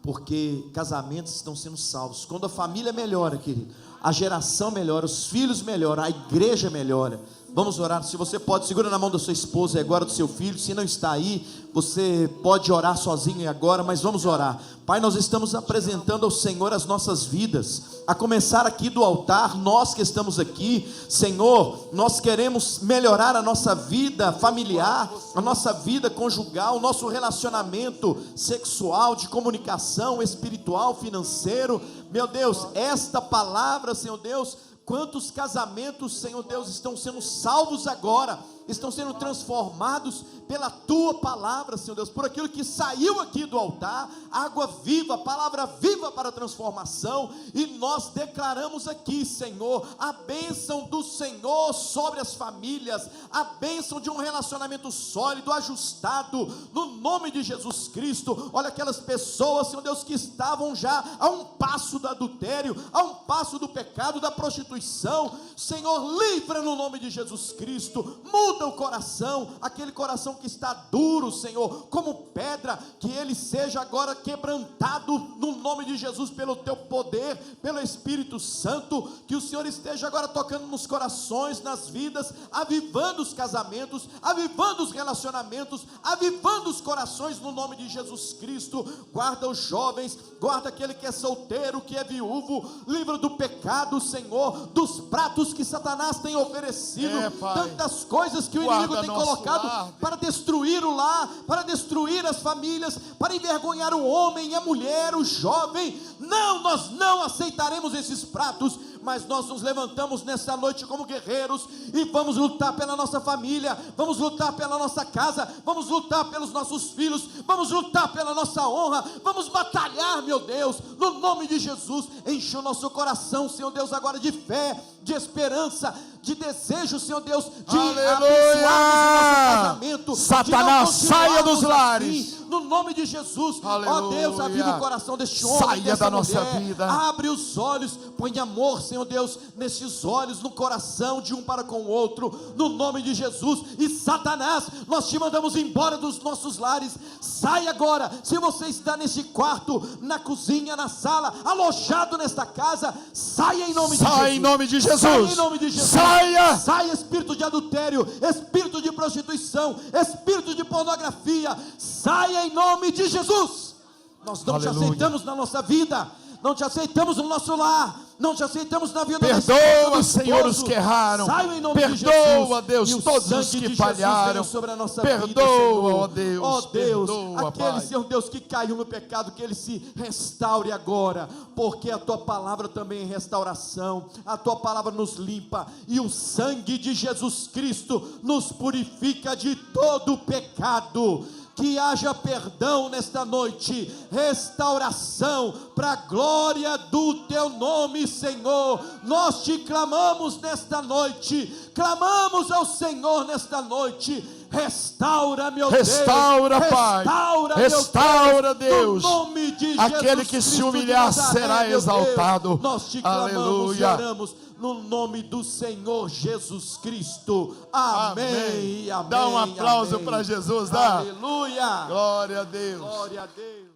Porque casamentos estão sendo salvos. Quando a família melhora, querido, a geração melhora, os filhos melhoram, a igreja melhora. Vamos orar. Se você pode, segura na mão da sua esposa e agora do seu filho. Se não está aí, você pode orar sozinho agora, mas vamos orar. Pai, nós estamos apresentando ao Senhor as nossas vidas, a começar aqui do altar. Nós que estamos aqui, Senhor, nós queremos melhorar a nossa vida familiar, a nossa vida conjugal, o nosso relacionamento sexual, de comunicação, espiritual, financeiro. Meu Deus, esta palavra, Senhor Deus, quantos casamentos, Senhor Deus, estão sendo salvos agora, estão sendo transformados pela tua palavra, Senhor Deus, por aquilo que saiu aqui do altar, água viva, palavra viva para transformação. E nós declaramos aqui, Senhor, a bênção do Senhor sobre as famílias, a bênção de um relacionamento sólido, ajustado, no nome de Jesus Cristo. Olha aquelas pessoas, Senhor Deus, que estavam já a um passo do adultério, a um passo do pecado, da prostituição. Senhor, livra no nome de Jesus Cristo, muda o coração, aquele coração que está duro, Senhor, como pedra, que ele seja agora quebrantado no nome de Jesus, pelo teu poder, pelo Espírito Santo. Que o Senhor esteja agora tocando nos corações, nas vidas, avivando os casamentos, avivando os relacionamentos, avivando os corações no nome de Jesus Cristo. Guarda os jovens, guarda aquele que é solteiro, que é viúvo, livra do pecado, Senhor, dos pratos que Satanás tem oferecido, tantas coisas que o inimigo tem colocado para destruir o lar, para destruir as famílias, para envergonhar o homem, a mulher, o jovem. Não, nós não aceitaremos esses pratos, mas nós nos levantamos nessa noite como guerreiros e vamos lutar pela nossa família, vamos lutar pela nossa casa, vamos lutar pelos nossos filhos, vamos lutar pela nossa honra, vamos batalhar, meu Deus, no nome de Jesus. Enche o nosso coração, Senhor Deus, agora de fé, de esperança, de desejo, Senhor Deus, de abençoarmos o nosso casamento. Satanás, saia dos lares, assim, no nome de Jesus. Ó Deus, aviva o coração deste homem, saia da nossa vida, abre os olhos, põe amor, Senhor Deus, nesses olhos, no coração de um para com o outro, no nome de Jesus. E Satanás, nós te mandamos embora dos nossos lares. Sai agora. Se você está nesse quarto, na cozinha, na sala, alojado nesta casa, saia em nome de Jesus. Sai em nome de Jesus. Saia em nome de Jesus. Saia. Saia, espírito de adultério, espírito de prostituição, espírito de pornografia. Saia em nome de Jesus. Nós não te aceitamos na nossa vida, não te aceitamos no nosso lar, não te aceitamos na vida. Perdoa, Senhor, os que erraram. Perdoa, Deus, todos os que falharam. Perdoa, ó Deus. Ó Deus, perdoa, aquele, Pai, Senhor Deus, que caiu no pecado, que ele se restaure agora, porque a tua palavra também é restauração. A tua palavra nos limpa e o sangue de Jesus Cristo nos purifica de todo pecado. Que haja perdão nesta noite, restauração, para a glória do teu nome, Senhor. Nós te clamamos nesta noite, clamamos ao Senhor nesta noite. Restaura, meu Deus, restaura, Pai, restaura, Deus, no nome de aquele Jesus que se Cristo humilhar de Nazaré, será exaltado. Nós te clamamos, aleluia, e oramos no nome do Senhor Jesus Cristo. Amém. Amém. Dá um aplauso para Jesus, dá. Aleluia. Glória a Deus. Glória a Deus.